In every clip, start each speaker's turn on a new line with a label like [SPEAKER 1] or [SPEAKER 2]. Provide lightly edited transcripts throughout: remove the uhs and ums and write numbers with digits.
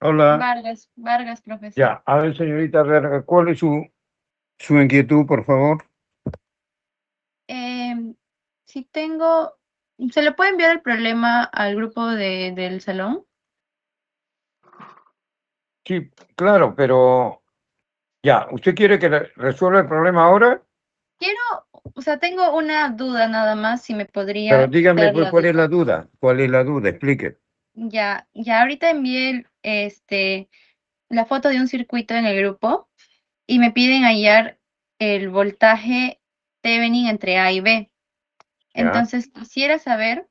[SPEAKER 1] Hola.
[SPEAKER 2] Vargas, profesor.
[SPEAKER 1] Ya, a ver, señorita Verga, ¿cuál es su inquietud, por favor?
[SPEAKER 2] Si tengo, ¿se le puede enviar el problema al grupo del salón?
[SPEAKER 1] Sí, claro, pero ya, ¿usted quiere que resuelva el problema ahora?
[SPEAKER 2] Quiero, o sea, tengo una duda nada más, si me
[SPEAKER 1] Pero
[SPEAKER 2] podría
[SPEAKER 1] dígame,
[SPEAKER 2] quitar
[SPEAKER 1] pues,
[SPEAKER 2] la
[SPEAKER 1] ¿cuál es
[SPEAKER 2] duda.
[SPEAKER 1] la duda? ¿Cuál es la duda? Explique.
[SPEAKER 2] Ya ahorita envié la foto de un circuito en el grupo y me piden hallar el voltaje Thevenin entre A y B.
[SPEAKER 1] Ya,
[SPEAKER 2] Entonces, quisiera saber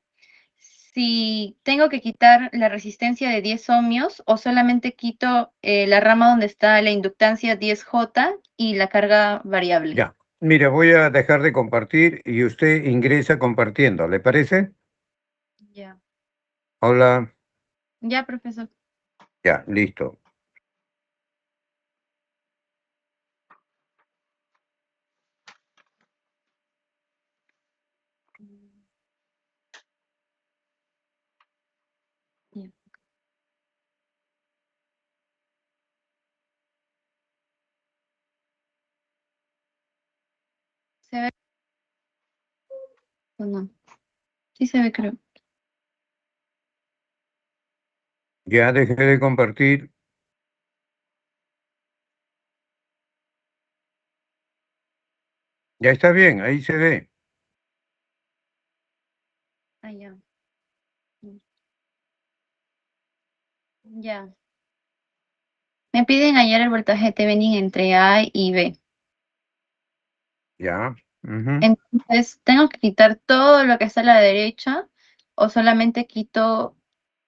[SPEAKER 2] si tengo que quitar la resistencia de 10 ohmios o solamente quito la rama donde está la inductancia 10J y la carga variable.
[SPEAKER 1] ya. Mire, voy a dejar de compartir y usted ingresa compartiendo, ¿le parece?
[SPEAKER 2] Ya,
[SPEAKER 1] Hola,
[SPEAKER 2] ya, profesor.
[SPEAKER 1] ya, listo.
[SPEAKER 2] Ya. ¿Se ve o no? Sí se ve, creo.
[SPEAKER 1] Ya dejé de compartir. Ya está bien, ahí se ve.
[SPEAKER 2] Ah, ya. Ya. Me piden hallar el voltaje Thevenin entre A y B.
[SPEAKER 1] Ya. Ujú.
[SPEAKER 2] Entonces, ¿tengo que quitar todo lo que está a la derecha o solamente quito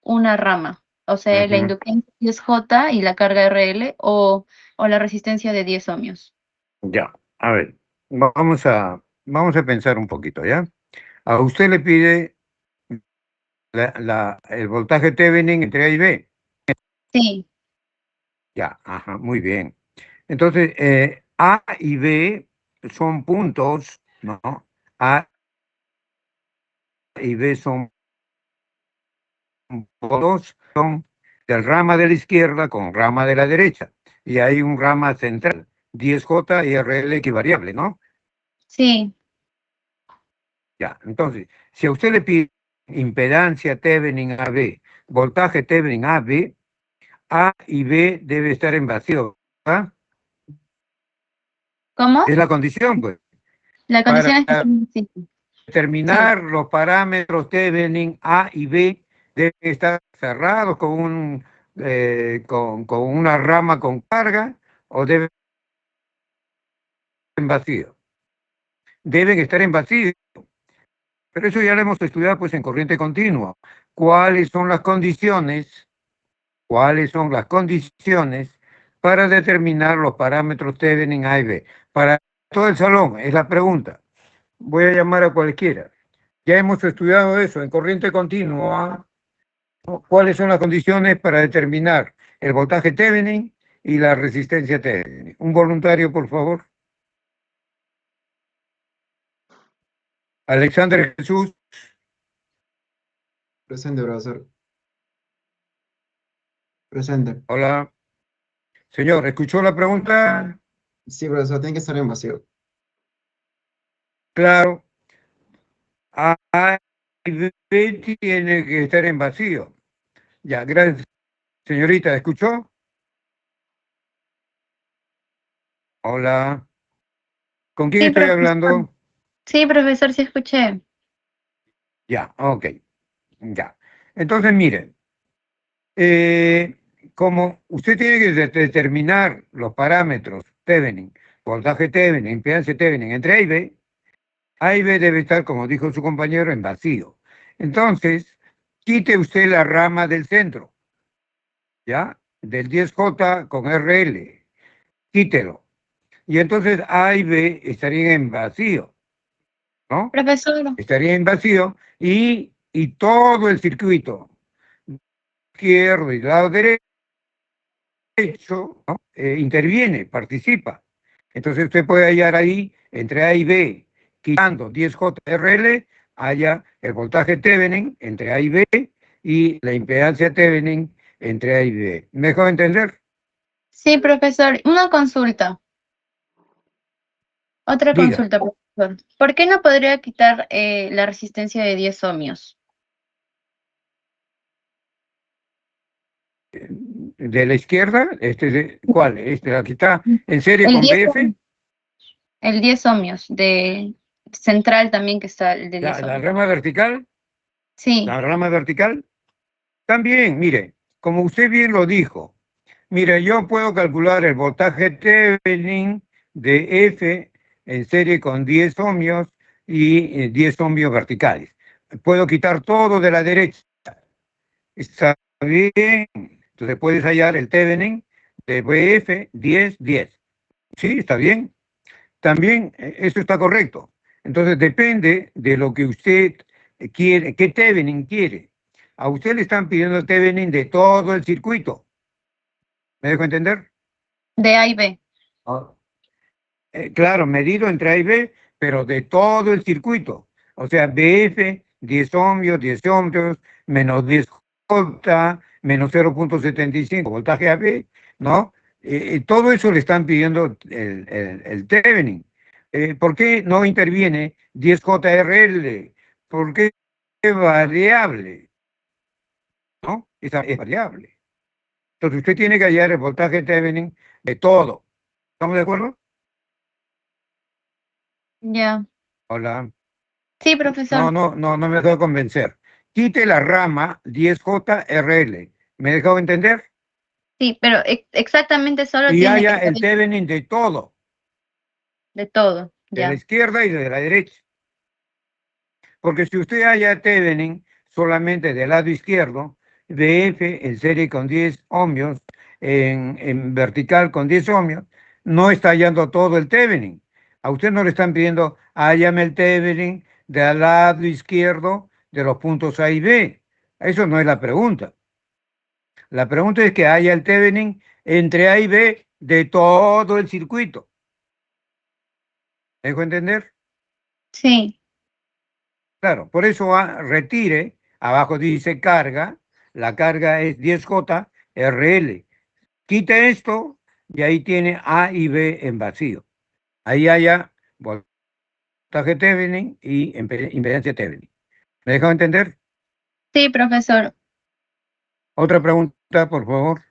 [SPEAKER 2] una rama? O sea, la
[SPEAKER 1] Ujú.
[SPEAKER 2] inductancia 10J y la carga RL o la resistencia de 10 ohmios.
[SPEAKER 1] Ya, a ver, vamos a pensar un poquito, ¿ya? A usted le pide el voltaje Thevenin entre A y B.
[SPEAKER 2] Sí,
[SPEAKER 1] Ya, ajá, muy bien. Entonces, A y B son puntos, ¿no? A y B son polos, son del rama de la izquierda con rama de la derecha. Y hay un rama central, 10J y RL equivariable, ¿no?
[SPEAKER 2] sí.
[SPEAKER 1] Ya, entonces, si a usted le pide impedancia Thevenin AB, voltaje Thevenin AB, A y B debe estar en vacío, ¿verdad?
[SPEAKER 2] ¿Cómo?
[SPEAKER 1] Es la condición, pues.
[SPEAKER 2] La
[SPEAKER 1] Para
[SPEAKER 2] condición es que sí. Sí.
[SPEAKER 1] determinar los parámetros Thevenin A y B deben estar cerrados con una rama con carga o deben estar en vacío. Deben estar en vacío. Pero eso ya lo hemos estudiado pues en corriente continua. ¿Cuáles son las condiciones? ¿Cuáles son las condiciones para determinar los parámetros Thevenin A y B? Para todo el salón, es la pregunta. Voy a llamar a cualquiera. Ya hemos estudiado eso en corriente continua. ¿Cuáles son las condiciones para determinar el voltaje Thevenin y la resistencia Thevenin? Un voluntario, por favor. Alexander Jesús.
[SPEAKER 3] Presente, profesor. Presente.
[SPEAKER 1] Hola. Señor, ¿escuchó la pregunta?
[SPEAKER 3] Sí, profesor, tiene que estar en vacío.
[SPEAKER 1] Claro. A y B tiene que estar en vacío. Ya, gracias. Señorita, ¿escuchó? Hola. ¿Con quién
[SPEAKER 2] Sí,
[SPEAKER 1] estoy
[SPEAKER 2] profesor.
[SPEAKER 1] hablando?
[SPEAKER 2] Sí, profesor, sí escuché.
[SPEAKER 1] Ya, ok, ya. Entonces, mire, eh, como usted tiene que determinar los parámetros Thevenin, voltaje Thevenin, impedancia Thevenin entre A y B debe estar, como dijo su compañero, en vacío. Entonces, quite usted la rama del centro, ¿ya? Del 10J con RL, quítelo. Y entonces A y B estarían en vacío, ¿no?
[SPEAKER 2] Profesor,
[SPEAKER 1] Estaría en vacío y todo el circuito izquierdo y lado derecho, ¿no? Interviene, participa. Entonces usted puede hallar ahí entre A y B, quitando 10J-RL, haya el voltaje Thevenin entre A y B y la impedancia Thevenin entre A y B. ¿Me dejó entender?
[SPEAKER 2] Sí, profesor. Una consulta. Otra
[SPEAKER 1] Diga.
[SPEAKER 2] consulta, profesor. ¿Por qué no podría quitar la resistencia de 10 ohmios?
[SPEAKER 1] De la izquierda, ¿cuál? La que está en serie
[SPEAKER 2] El
[SPEAKER 1] con
[SPEAKER 2] 10
[SPEAKER 1] BF,
[SPEAKER 2] el 10 ohmios de central también que está el de 10
[SPEAKER 1] la
[SPEAKER 2] ohmios.
[SPEAKER 1] rama vertical,
[SPEAKER 2] Sí,
[SPEAKER 1] la rama vertical. También, mire, como usted bien lo dijo, mire, yo puedo calcular el voltaje Thevenin de F en serie con 10 ohmios y 10 ohmios verticales. Puedo quitar todo de la derecha. Está bien. Entonces puedes hallar el Thevenin de BF 10, 10. Sí, está bien. También eso está correcto. Entonces depende de lo que usted quiere, qué Thevenin quiere. A usted le están pidiendo el Thevenin de todo el circuito. ¿Me dejo entender?
[SPEAKER 2] de A y B.
[SPEAKER 1] Ah. Claro, medido entre A y B, pero de todo el circuito. O sea, BF, 10 ohmios, 10 ohmios, menos 10 J, menos 0,75 voltaje AB, ¿no? Todo eso le están pidiendo el Thevenin. ¿Por qué no interviene 10 JRL? ¿Por qué es variable? ¿No? Es variable. Entonces usted tiene que hallar el voltaje Thevenin de todo. ¿Estamos de acuerdo?
[SPEAKER 2] Ya.
[SPEAKER 1] Hola.
[SPEAKER 2] Sí, profesor.
[SPEAKER 1] No me dejó convencer. Quite la rama 10JRL. ¿Me dejó entender?
[SPEAKER 2] Sí, pero exactamente solo
[SPEAKER 1] Y
[SPEAKER 2] tiene que
[SPEAKER 1] haya
[SPEAKER 2] ser
[SPEAKER 1] el Thevenin de todo,
[SPEAKER 2] de todo.
[SPEAKER 1] de la
[SPEAKER 2] Ya.
[SPEAKER 1] izquierda y de la derecha. Porque si usted haya Thevenin solamente del lado izquierdo, BF en serie con 10 ohmios, en vertical con 10 ohmios, no está hallando todo el Thevenin. A usted no le están pidiendo, hállame el Thevenin del lado izquierdo de los puntos A y B. Eso no es la pregunta. La pregunta es que haya el Thevenin entre A y B de todo el circuito. ¿Me dejo entender?
[SPEAKER 2] Sí.
[SPEAKER 1] Claro, por eso retire, abajo dice carga, la carga es 10J RL. Quite esto y ahí tiene A y B en vacío. Ahí haya voltaje Thevenin y impedancia Thevenin. ¿Me dejo entender?
[SPEAKER 2] Sí, profesor.
[SPEAKER 1] Otra pregunta, por favor.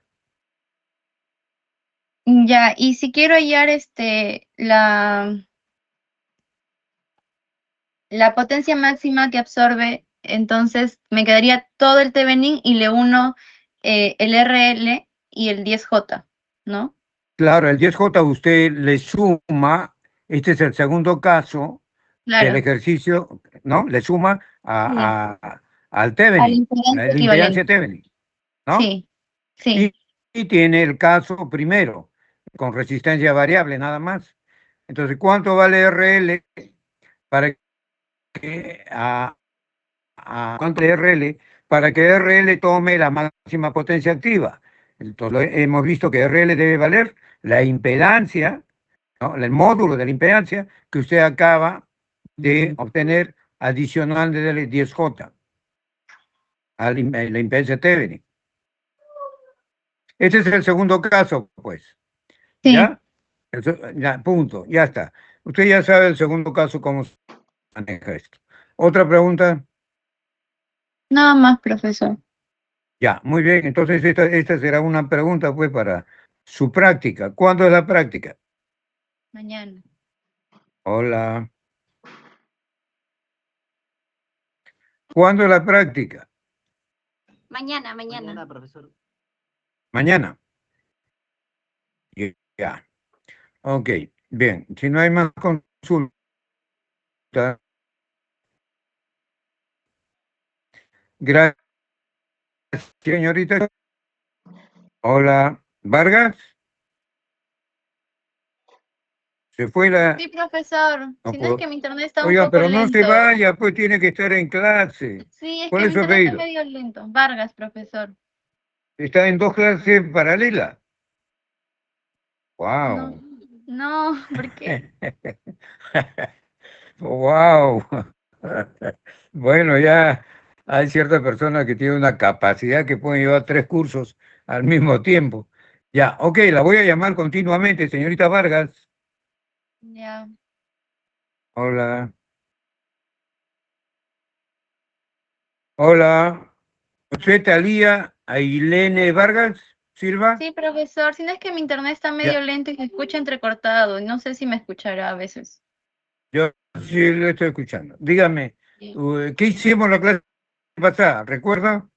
[SPEAKER 2] Ya. Y si quiero hallar la potencia máxima que absorbe, entonces me quedaría todo el Thevenin y le uno el RL y el 10J, ¿no?
[SPEAKER 1] Claro, el 10J usted le suma, este es el segundo caso del
[SPEAKER 2] Claro.
[SPEAKER 1] ejercicio, ¿no? Le suma
[SPEAKER 2] Sí.
[SPEAKER 1] al
[SPEAKER 2] A la
[SPEAKER 1] Thevenin, a
[SPEAKER 2] impedancia
[SPEAKER 1] la impedancia
[SPEAKER 2] equivalente.
[SPEAKER 1] Thevenin, ¿no?
[SPEAKER 2] Sí, sí,
[SPEAKER 1] Y, y tiene el caso primero, con resistencia variable nada más. Entonces, ¿cuánto vale RL para que cuánto vale RL para que RL tome la máxima potencia activa? Entonces, hemos visto que RL debe valer la impedancia, ¿no? El módulo de la impedancia que usted acaba de obtener adicional de 10J a la impedancia Thevenin. Este es el segundo caso, pues.
[SPEAKER 2] sí.
[SPEAKER 1] ¿Ya? Ya, punto, ya está. Usted ya sabe el segundo caso cómo se maneja esto. ¿Otra pregunta?
[SPEAKER 2] Nada más, profesor.
[SPEAKER 1] Ya, muy bien. Entonces esta será una pregunta pues para su práctica. ¿Cuándo es la práctica?
[SPEAKER 2] Mañana.
[SPEAKER 1] Hola. ¿Cuándo es la práctica?
[SPEAKER 2] Mañana.
[SPEAKER 3] Mañana, profesor.
[SPEAKER 1] Mañana. Ya. Ok, bien. Si no hay más consultas, gracias, señorita. Hola. ¿Vargas? ¿Se fue la...?
[SPEAKER 2] Sí, profesor.
[SPEAKER 1] No
[SPEAKER 2] Si no es
[SPEAKER 1] puedo.
[SPEAKER 2] que mi internet está un
[SPEAKER 1] Oiga,
[SPEAKER 2] poco
[SPEAKER 1] pero no se
[SPEAKER 2] lento.
[SPEAKER 1] vaya, pues tiene que estar en clase.
[SPEAKER 2] Sí, es
[SPEAKER 1] ¿Cuál
[SPEAKER 2] que
[SPEAKER 1] es
[SPEAKER 2] mi
[SPEAKER 1] su
[SPEAKER 2] internet está
[SPEAKER 1] apellido?
[SPEAKER 2] medio lento. Vargas, profesor.
[SPEAKER 1] Está en dos clases paralelas.
[SPEAKER 2] No,
[SPEAKER 1] Wow.
[SPEAKER 2] no, ¿por qué?
[SPEAKER 1] Wow. Bueno, ya Hay ciertas personas que tienen una capacidad que pueden llevar 3 cursos al mismo tiempo. Ya, ok, la voy a llamar continuamente, señorita Vargas.
[SPEAKER 2] Ya.
[SPEAKER 1] Hola. Hola. ¿Usted Talía Ailene Vargas Silva?
[SPEAKER 2] Sí, profesor, si no es que mi internet está
[SPEAKER 1] Ya,
[SPEAKER 2] medio lento y se escucha entrecortado, y no sé si me escuchará a veces.
[SPEAKER 1] yo sí lo estoy escuchando. Dígame, ¿qué hicimos la clase pasada? ¿Recuerda?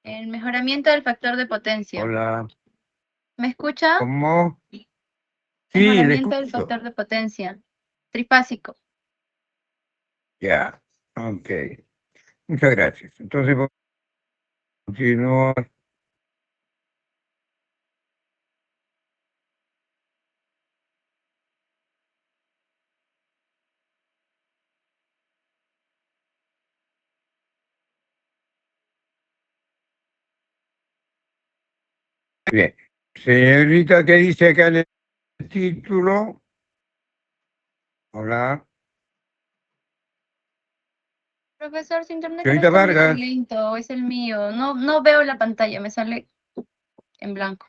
[SPEAKER 2] El mejoramiento del factor de potencia.
[SPEAKER 1] Hola.
[SPEAKER 2] ¿Me escucha?
[SPEAKER 1] ¿Cómo? Sí, le
[SPEAKER 2] Mejoramiento del
[SPEAKER 1] escucho.
[SPEAKER 2] factor de potencia. Trifásico.
[SPEAKER 1] Ya, ok. Muchas gracias. Entonces, vamos a continuar. Bien. Señorita, ¿qué dice acá en el título? Hola.
[SPEAKER 2] Profesor, su internet creo
[SPEAKER 1] Señorita
[SPEAKER 2] está medio
[SPEAKER 1] Vargas.
[SPEAKER 2] lento, es el mío. No, no veo la pantalla, me sale en blanco.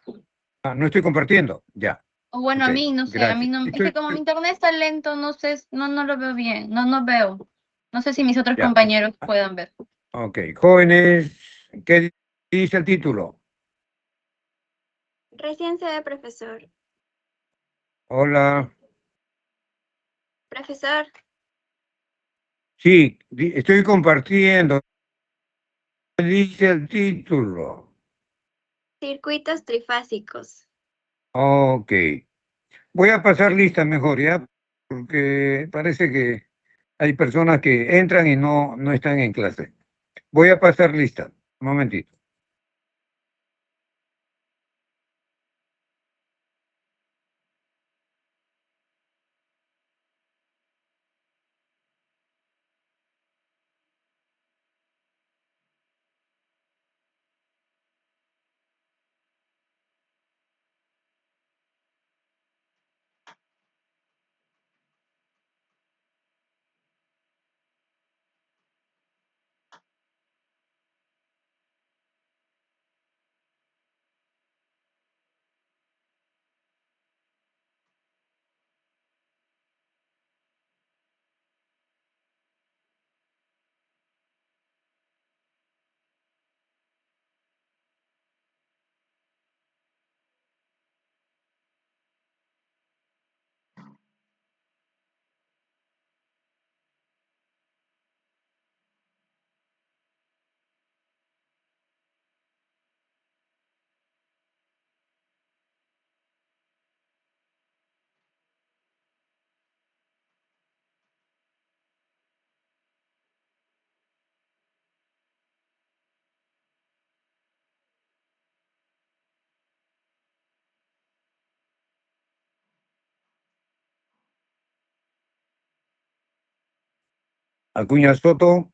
[SPEAKER 1] Ah, no estoy compartiendo. Ya,
[SPEAKER 2] O bueno,
[SPEAKER 1] ok.
[SPEAKER 2] a mí, no sé, a mí
[SPEAKER 1] Gracias.
[SPEAKER 2] no, es que como mi internet está lento, no sé, no lo veo bien, no veo. No sé si mis otros
[SPEAKER 1] Ya,
[SPEAKER 2] compañeros puedan ver.
[SPEAKER 1] ok. Jóvenes, ¿qué dice el título?
[SPEAKER 4] Recién se ve, profesor.
[SPEAKER 1] Hola.
[SPEAKER 4] Profesor,
[SPEAKER 1] Sí, estoy compartiendo. ¿Qué dice el título?
[SPEAKER 4] circuitos trifásicos.
[SPEAKER 1] Ok. Voy a pasar lista mejor, ¿ya? Porque parece que hay personas que entran y no están en clase. Voy a pasar lista. Un momentito. Acuña Soto,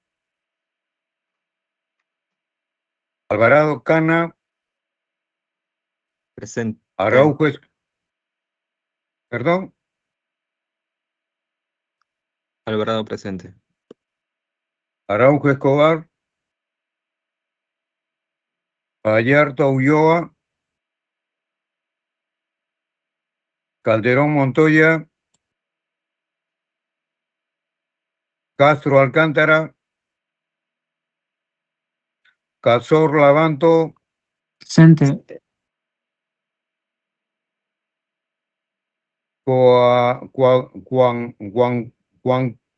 [SPEAKER 1] Alvarado Cana,
[SPEAKER 5] Presente.
[SPEAKER 1] Araujo, perdón,
[SPEAKER 5] Alvarado presente.
[SPEAKER 1] Araujo Escobar, Vallarta Ulloa, Calderón Montoya, Castro Alcántara, Cazor Lavanto,
[SPEAKER 6] Presente.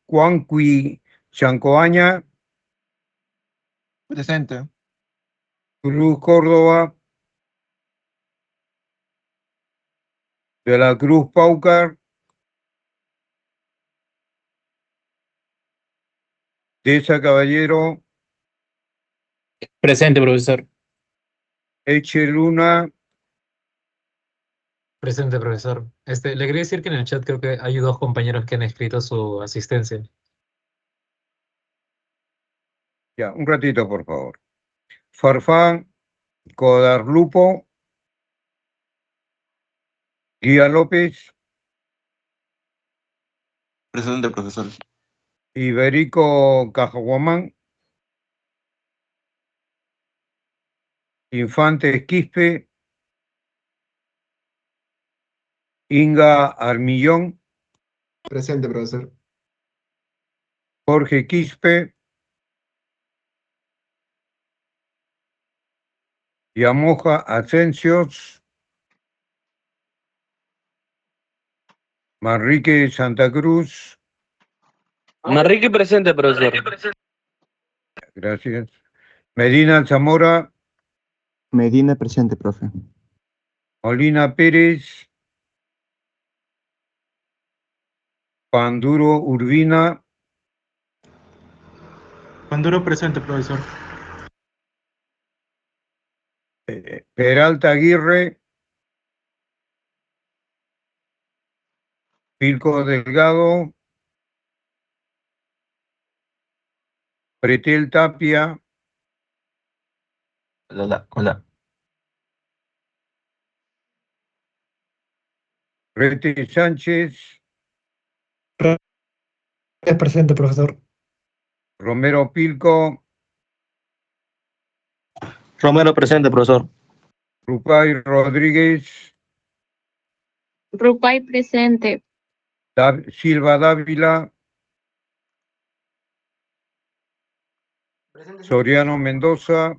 [SPEAKER 1] Cuanqui Chancoaña,
[SPEAKER 3] Presente.
[SPEAKER 1] Cruz Córdoba, de la Cruz Paucar, Deza Caballero,
[SPEAKER 6] Presente, profesor.
[SPEAKER 1] Eche Luna,
[SPEAKER 7] Presente, profesor. Le quería decir que en el chat creo que hay dos compañeros que han escrito su asistencia.
[SPEAKER 1] ya, un ratito por favor. Farfán, Codarlupo, Guía López,
[SPEAKER 8] Presente, profesor.
[SPEAKER 1] Iberico Cajaguamán, Infante Quispe, Inga Armillón,
[SPEAKER 3] Presente, profesor.
[SPEAKER 1] Jorge Quispe, Yamoja Asensios, Manrique Santa Cruz,
[SPEAKER 8] Manrique presente, profesor.
[SPEAKER 1] gracias. Medina Zamora,
[SPEAKER 9] Medina presente, profe.
[SPEAKER 1] Molina Pérez, Panduro Urbina,
[SPEAKER 6] Panduro presente, profesor.
[SPEAKER 1] Peralta Aguirre, Pilco Delgado, Pretel Tapia,
[SPEAKER 8] Hola.
[SPEAKER 1] Rete Sánchez,
[SPEAKER 6] Es presente, profesor.
[SPEAKER 1] Romero Pilco,
[SPEAKER 8] Romero presente, profesor.
[SPEAKER 1] Rupay Rodríguez,
[SPEAKER 10] Rupay presente.
[SPEAKER 1] Silva Dávila, Soriano Mendoza,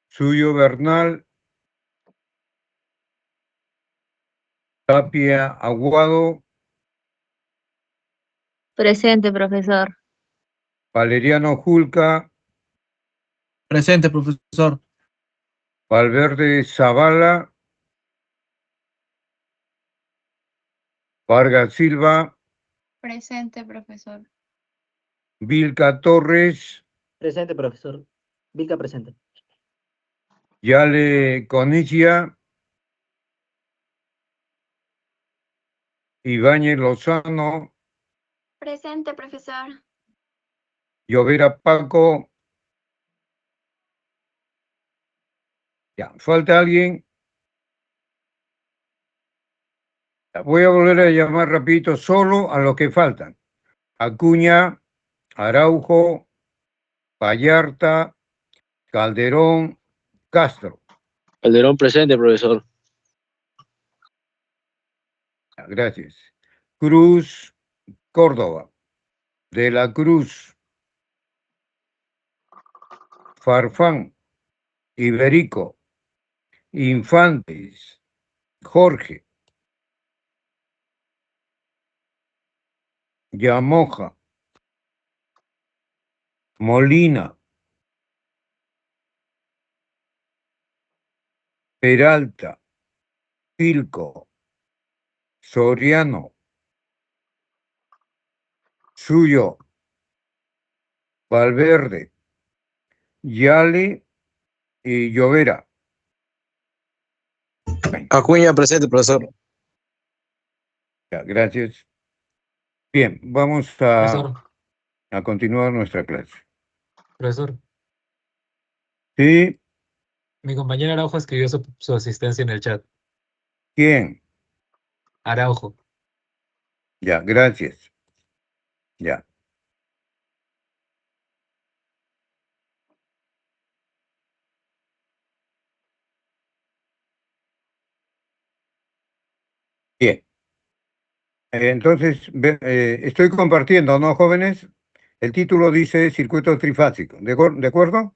[SPEAKER 1] Suyo Bernal, Tapia Aguado,
[SPEAKER 10] Presente, profesor.
[SPEAKER 1] Valeriano Julca,
[SPEAKER 6] Presente, profesor.
[SPEAKER 1] Valverde Zavala, Vargas Silva,
[SPEAKER 2] Presente, profesor.
[SPEAKER 1] Vilca Torres,
[SPEAKER 8] Presente, profesor. Vilca presente.
[SPEAKER 1] Yale Conicia, Ibáñez Lozano,
[SPEAKER 4] Presente, profesor.
[SPEAKER 1] Llovera Paco. Ya, ¿falta alguien? Voy a volver a llamar rapidito solo a los que faltan. Acuña, Araujo, Vallarta, Calderón, Castro.
[SPEAKER 8] Calderón presente, profesor.
[SPEAKER 1] Gracias. Cruz, Córdoba. De la Cruz, Farfán, Iberico, Infantes, Jorge, Yamoja, Molina, Peralta, Pilco, Soriano, Suyo, Valverde, Yale y Llovera.
[SPEAKER 8] Acuña presente, profesor.
[SPEAKER 1] Ya, gracias. Bien, vamos
[SPEAKER 7] Profesor,
[SPEAKER 1] a continuar nuestra clase.
[SPEAKER 7] profesor.
[SPEAKER 1] ¿Sí?
[SPEAKER 7] Mi compañero Araujo escribió su asistencia en el chat.
[SPEAKER 1] ¿Quién?
[SPEAKER 7] Araujo.
[SPEAKER 1] Ya, gracias. Ya. Bien. Entonces, estoy compartiendo, ¿no, jóvenes? El título dice circuito trifásico. ¿De acuerdo?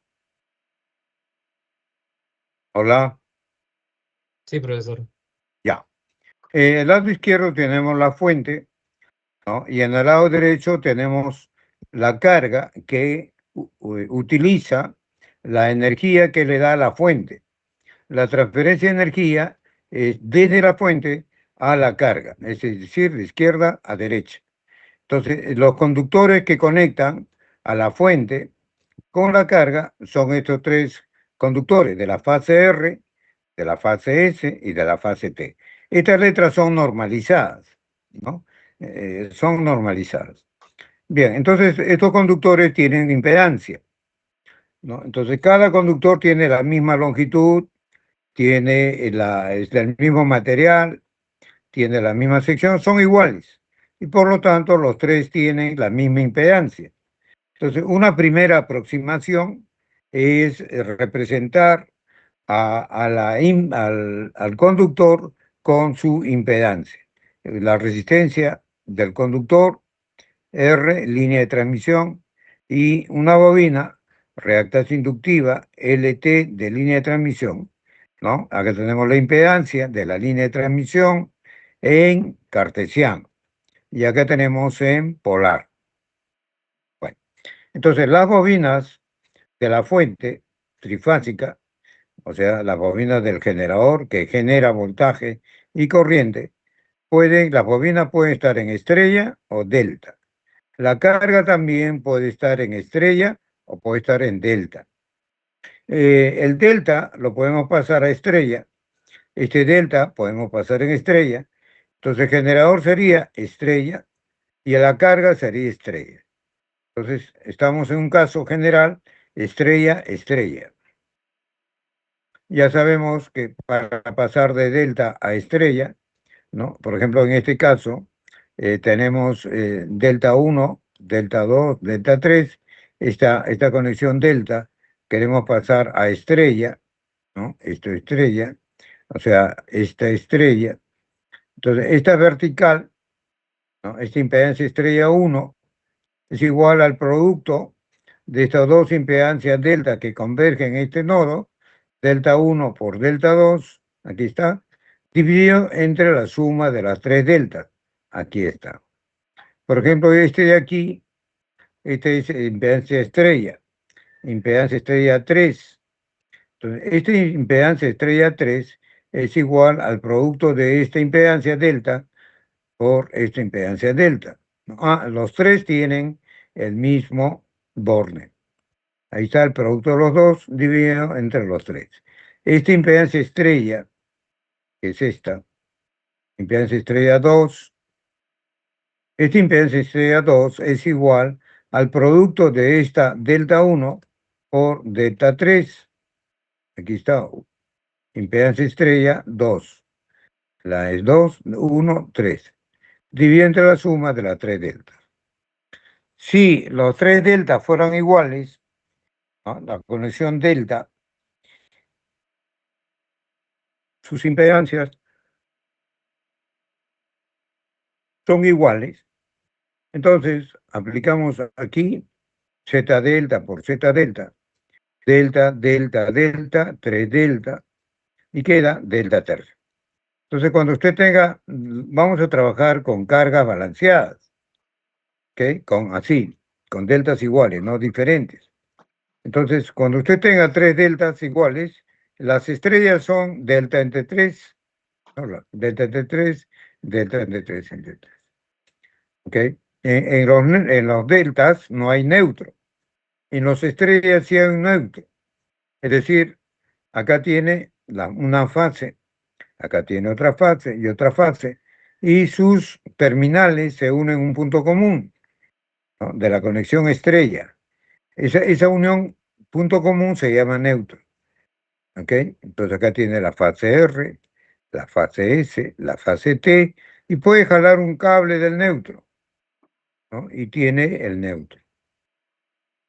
[SPEAKER 1] Hola.
[SPEAKER 7] Sí, profesor.
[SPEAKER 1] Ya. En el lado izquierdo tenemos la fuente, ¿no? Y en el lado derecho tenemos la carga que utiliza la energía que le da la fuente. La transferencia de energía es desde la fuente a la carga, es decir, de izquierda a derecha. Entonces, los conductores que conectan a la fuente con la carga son estos tres conductores de la fase R, de la fase S y de la fase T. Estas letras son normalizadas, ¿no? Son normalizadas. Bien, entonces estos conductores tienen impedancia, ¿no? Entonces cada conductor tiene la misma longitud, tiene es del mismo material, tiene la misma sección, son iguales. Y por lo tanto, los tres tienen la misma impedancia. Entonces, una primera aproximación es representar al conductor con su impedancia. La resistencia del conductor, R, línea de transmisión, y una bobina, reactancia inductiva, LT de línea de transmisión, ¿no? Acá tenemos la impedancia de la línea de transmisión en cartesiano, y acá tenemos en polar. Bueno, entonces las bobinas de la fuente trifásica, o sea, las bobinas del generador que genera voltaje y corriente, las bobinas pueden estar en estrella o delta. La carga también puede estar en estrella o puede estar en delta. El delta lo podemos pasar a estrella. Este delta podemos pasar en estrella. Entonces el generador sería estrella y la carga sería estrella. Entonces estamos en un caso general, estrella, estrella. Ya sabemos que para pasar de delta a estrella, ¿no? Por ejemplo, en este caso, tenemos delta 1, delta 2, delta 3, esta conexión delta, queremos pasar a estrella, ¿no? Esto es estrella, o sea, esta estrella. Entonces, esta vertical, ¿no? Esta impedancia estrella 1 es igual al producto de estas dos impedancias delta que convergen en este nodo, delta 1 por delta 2, aquí está, dividido entre la suma de las tres deltas. Aquí está. Por ejemplo, este de aquí, este es impedancia estrella 3. Entonces, esta impedancia estrella 3 es igual al producto de esta impedancia delta por esta impedancia delta. Los tres tienen el mismo borne. Ahí está el producto de los dos dividido entre los tres. Esta impedancia estrella, que es esta, impedancia estrella 2, esta impedancia estrella 2 es igual al producto de esta delta 1 por delta 3. Aquí está, impedancia estrella 2. La es 2, 1, 3. Dividido entre la suma de las tres deltas. Si los tres deltas fueran iguales, ¿no? La conexión delta, sus impedancias son iguales. Entonces, aplicamos aquí Z delta por Z delta, delta, delta, delta, 3 delta, y queda delta tercio. Entonces, cuando usted tenga, vamos a trabajar con cargas balanceadas, ¿ok? Con deltas iguales, no diferentes. Entonces, cuando usted tenga tres deltas iguales, las estrellas son delta entre 3, no, delta entre 3, delta entre 3, entre 3. ¿Ok? En los deltas no hay neutro. En los estrellas sí hay un neutro. Es decir, acá tiene una fase, acá tiene otra fase y otra fase, y sus terminales se unen en un punto común, ¿no? De la conexión estrella. Esa unión, punto común, se llama neutro. ¿Ok? Entonces acá tiene la fase R, la fase S, la fase T, y puede jalar un cable del neutro, ¿no? Y tiene el neutro.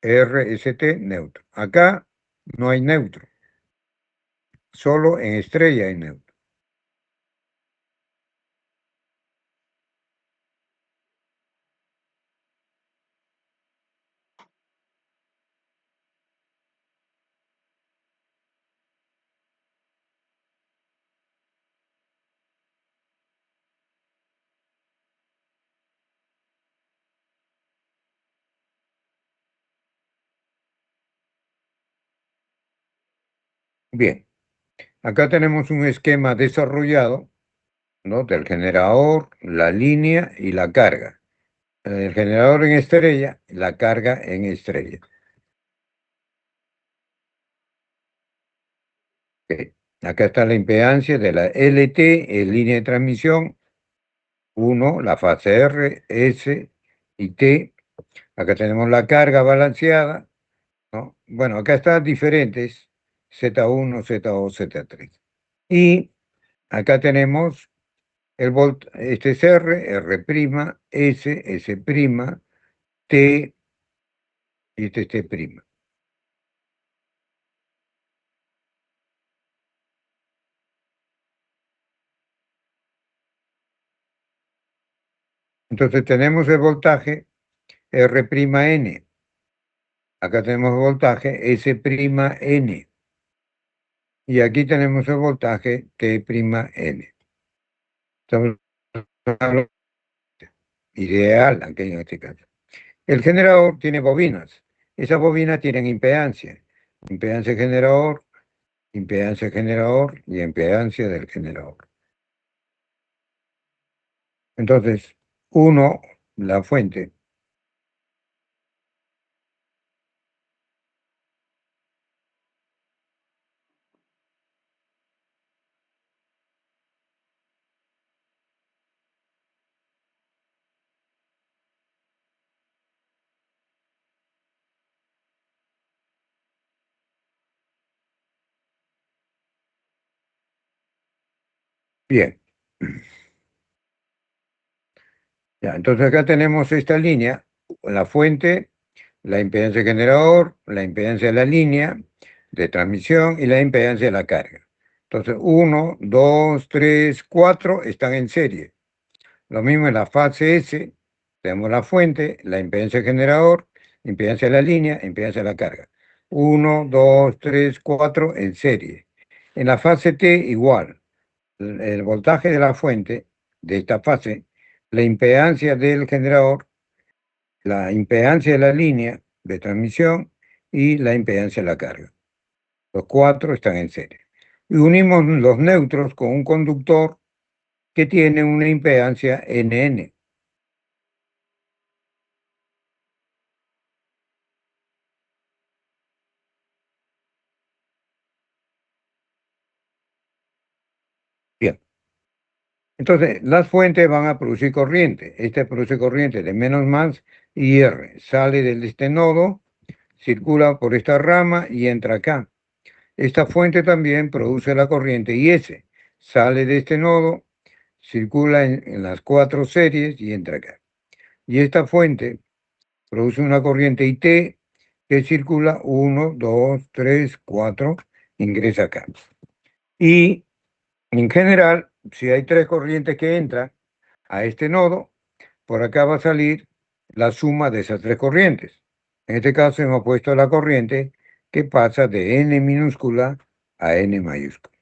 [SPEAKER 1] RST, neutro. Acá no hay neutro. Solo en estrella hay neutro. Bien, acá tenemos un esquema desarrollado, ¿no? Del generador, la línea y la carga. El generador en estrella, la carga en estrella. Okay. Acá está la impedancia de la LT en línea de transmisión. 1, la fase R, S y T. Acá tenemos la carga balanceada, ¿no? Bueno, acá están diferentes, Z1, Z2, Z3. Y acá tenemos Este es R, R', S, S', T, y este es T'. Entonces tenemos el voltaje R'N. Acá tenemos el voltaje S'N. Y aquí tenemos el voltaje T'N. Estamos hablando ideal aquí en este caso. El generador tiene bobinas. Esas bobinas tienen impedancia. Impedancia generador y impedancia del generador. Entonces, la fuente. Bien. Ya, entonces acá tenemos esta línea, la fuente, la impedancia del generador, la impedancia de la línea de transmisión y la impedancia de la carga. Entonces, 1, 2, 3, 4 están en serie. Lo mismo en la fase S, tenemos la fuente, la impedancia del generador, impedancia de la línea, impedancia de la carga. 1, 2, 3, 4 en serie. En la fase T igual, el voltaje de la fuente de esta fase, la impedancia del generador, la impedancia de la línea de transmisión y la impedancia de la carga. Los 4 están en serie. Y unimos los neutros con un conductor que tiene una impedancia NN. Bien. Entonces, las fuentes van a producir corriente. Esta produce corriente de menos más y R. Sale de este nodo, circula por esta rama y entra acá. Esta fuente también produce la corriente IS. Sale de este nodo, circula en las 4 series y entra acá. Y esta fuente produce una corriente IT que circula 1, 2, 3, 4, ingresa acá. Y en general, si hay 3 corrientes que entran a este nodo, por acá va a salir la suma de esas 3 corrientes. En este caso hemos puesto la corriente que pasa de N minúscula a N mayúscula.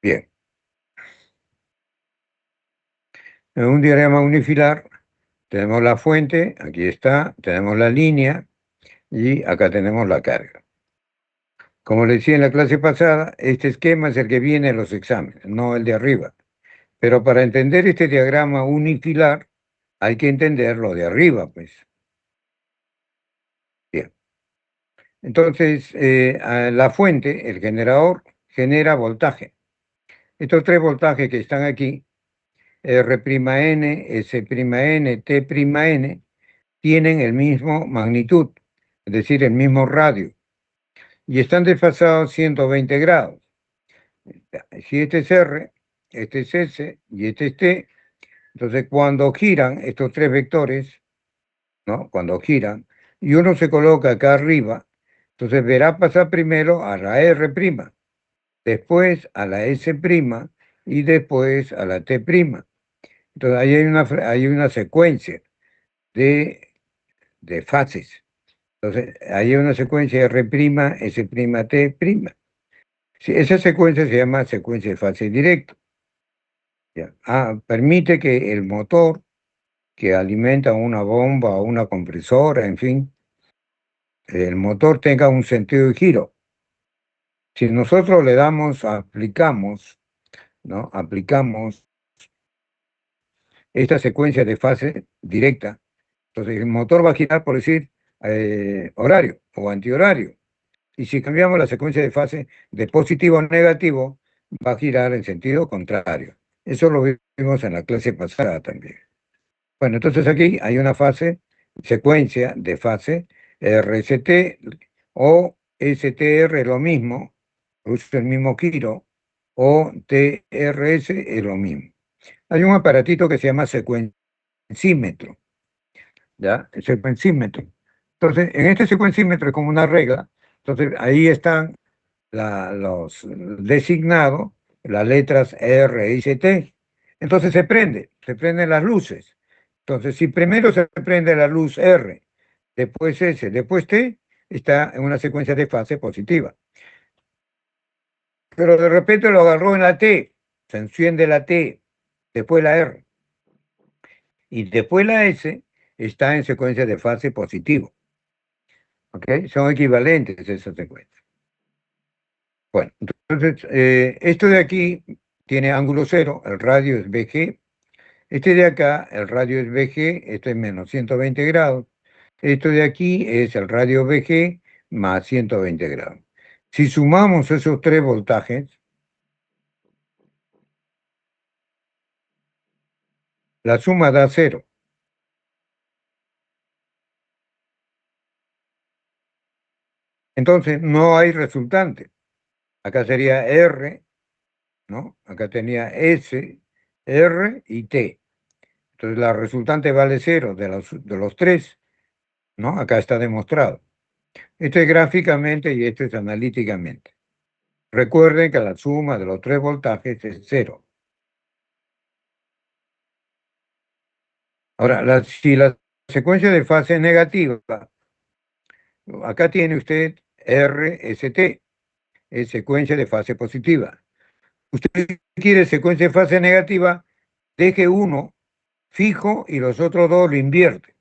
[SPEAKER 1] Bien. En un diagrama unifilar tenemos la fuente, aquí está, tenemos la línea y acá tenemos la carga. Como les decía en la clase pasada, este esquema es el que viene en los exámenes, no el de arriba. Pero para entender este diagrama unifilar hay que entender lo de arriba, pues. Bien. Entonces, la fuente, el generador, genera voltaje. Estos 3 voltajes que están aquí, R'N, S'N, T'N, tienen el mismo magnitud, es decir, el mismo radio, y están desfasados 120 grados. Si este es R, este es S y este es T, entonces cuando giran estos 3 vectores, ¿no? Cuando giran, y uno se coloca acá arriba, entonces verá pasar primero a la R', después a la S' y después a la T'. Entonces ahí hay una secuencia de fases. Entonces ahí hay una secuencia R', S', T'. Sí, esa secuencia se llama secuencia de fase directa. Permite que el motor que alimenta una bomba o una compresora, en fin, el motor tenga un sentido de giro. Si nosotros le damos, aplicamos esta secuencia de fase directa, Entonces el motor va a girar, por decir, horario o antihorario. Y si cambiamos la secuencia de fase de positivo a negativo, va a girar en sentido contrario. Eso lo vimos en la clase pasada también. Bueno, entonces aquí hay una secuencia de fase RST o STR es lo mismo, produce el mismo giro, o TRS es lo mismo. Hay un aparatito que se llama secuencímetro, ¿ya? El secuencímetro. Entonces, en este secuencímetro es como una regla, entonces ahí están los designados, las letras R y T. Entonces se prenden las luces. Entonces, si primero se prende la luz R, después S, después T, está en una secuencia de fase positiva. Pero de repente lo agarró en la T, se enciende la T, después la R. Y después la S está en secuencia de fase positivo. ¿Ok? Son equivalentes esas secuencias. Bueno, entonces, esto de aquí tiene ángulo cero, el radio es BG. Este de acá, el radio es BG, esto es menos 120 grados. Esto de aquí es el radio BG más 120 grados. Si sumamos esos tres voltajes, la suma da 0. Entonces, no hay resultante. Acá sería R, ¿no? Acá tenía S, R y T. Entonces, la resultante vale 0 de los tres, ¿no? Acá está demostrado. Esto es gráficamente y esto es analíticamente. Recuerden que la suma de los tres voltajes es 0. Ahora, si la secuencia de fase es negativa, acá tiene usted RST, es secuencia de fase positiva. Usted quiere secuencia de fase negativa, deje uno fijo y los otros dos lo invierte.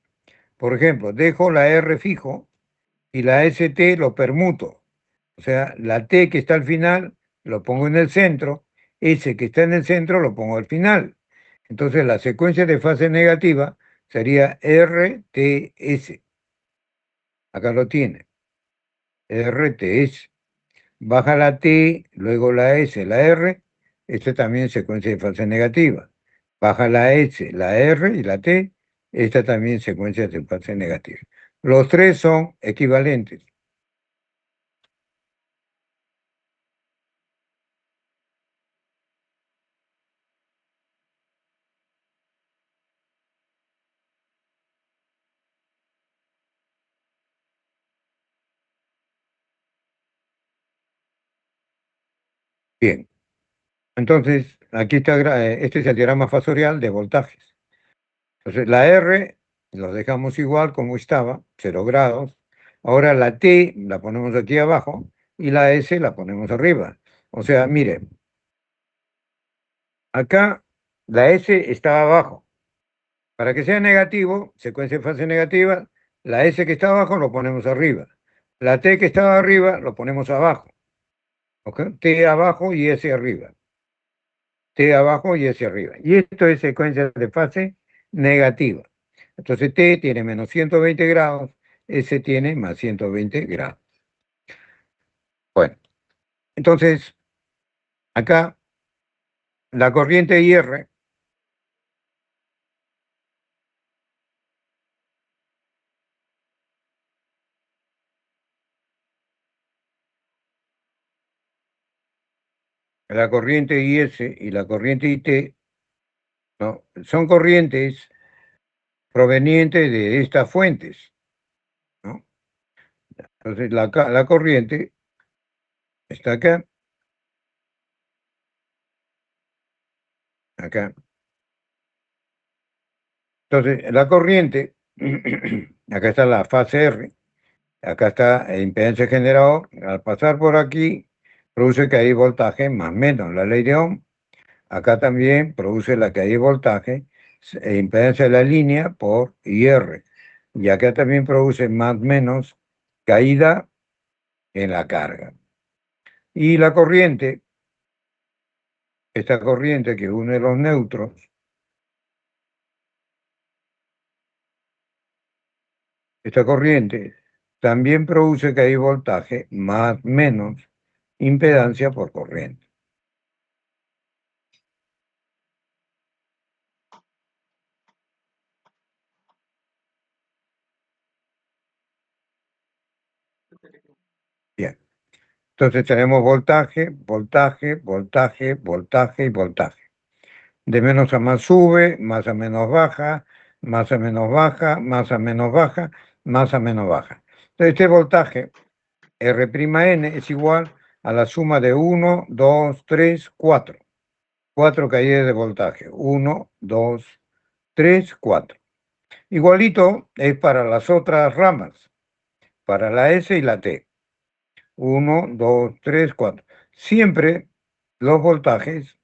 [SPEAKER 1] Por ejemplo, dejo la R fijo y la ST lo permuto. O sea, la T que está al final lo pongo en el centro, S que está en el centro lo pongo al final. Entonces la secuencia de fase negativa sería RTS. Acá lo tiene. RTS. Baja la T, luego la S, la R. Esta también es secuencia de fase negativa. Baja la S, la R y la T. Esta también es secuencia de fase negativa. Los tres son equivalentes. Bien. Entonces, aquí está, este es el diagrama fasorial de voltajes. Entonces, la R lo dejamos igual como estaba, 0 grados. Ahora la T la ponemos aquí abajo y la S la ponemos arriba. O sea, mire, acá la S está abajo. Para que sea negativo, secuencia de fase negativa, la S que está abajo lo ponemos arriba. La T que está arriba lo ponemos abajo. ¿Ok? T abajo y S arriba. T abajo y S arriba. Y esto es secuencia de fase negativa. Entonces T tiene menos 120 grados, S tiene más 120 grados. Bueno, entonces acá la corriente IR la corriente IS y la corriente IT, ¿no? Son corrientes provenientes de estas fuentes, ¿no? Entonces la corriente está acá, acá. Entonces la corriente, acá está la fase R, acá está el impedancia generador, al pasar por aquí produce caída de voltaje más menos la ley de Ohm. Acá también produce la caída de voltaje, impedancia de la línea por IR. Y acá también produce más menos caída en la carga. Y la corriente, esta corriente que une los neutros, esta corriente también produce que hay voltaje más menos impedancia por corriente. Bien. Entonces tenemos voltaje, voltaje, voltaje, voltaje y voltaje. De menos a más sube, más a menos baja, más a menos baja, más a menos baja, más a menos baja. Entonces este voltaje R'N es igual a la suma de 1, 2, 3, 4. 4 caídas de voltaje. 1, 2, 3, 4. Igualito es para las otras ramas, para la S y la T. 1, 2, 3, 4. Siempre los voltajes,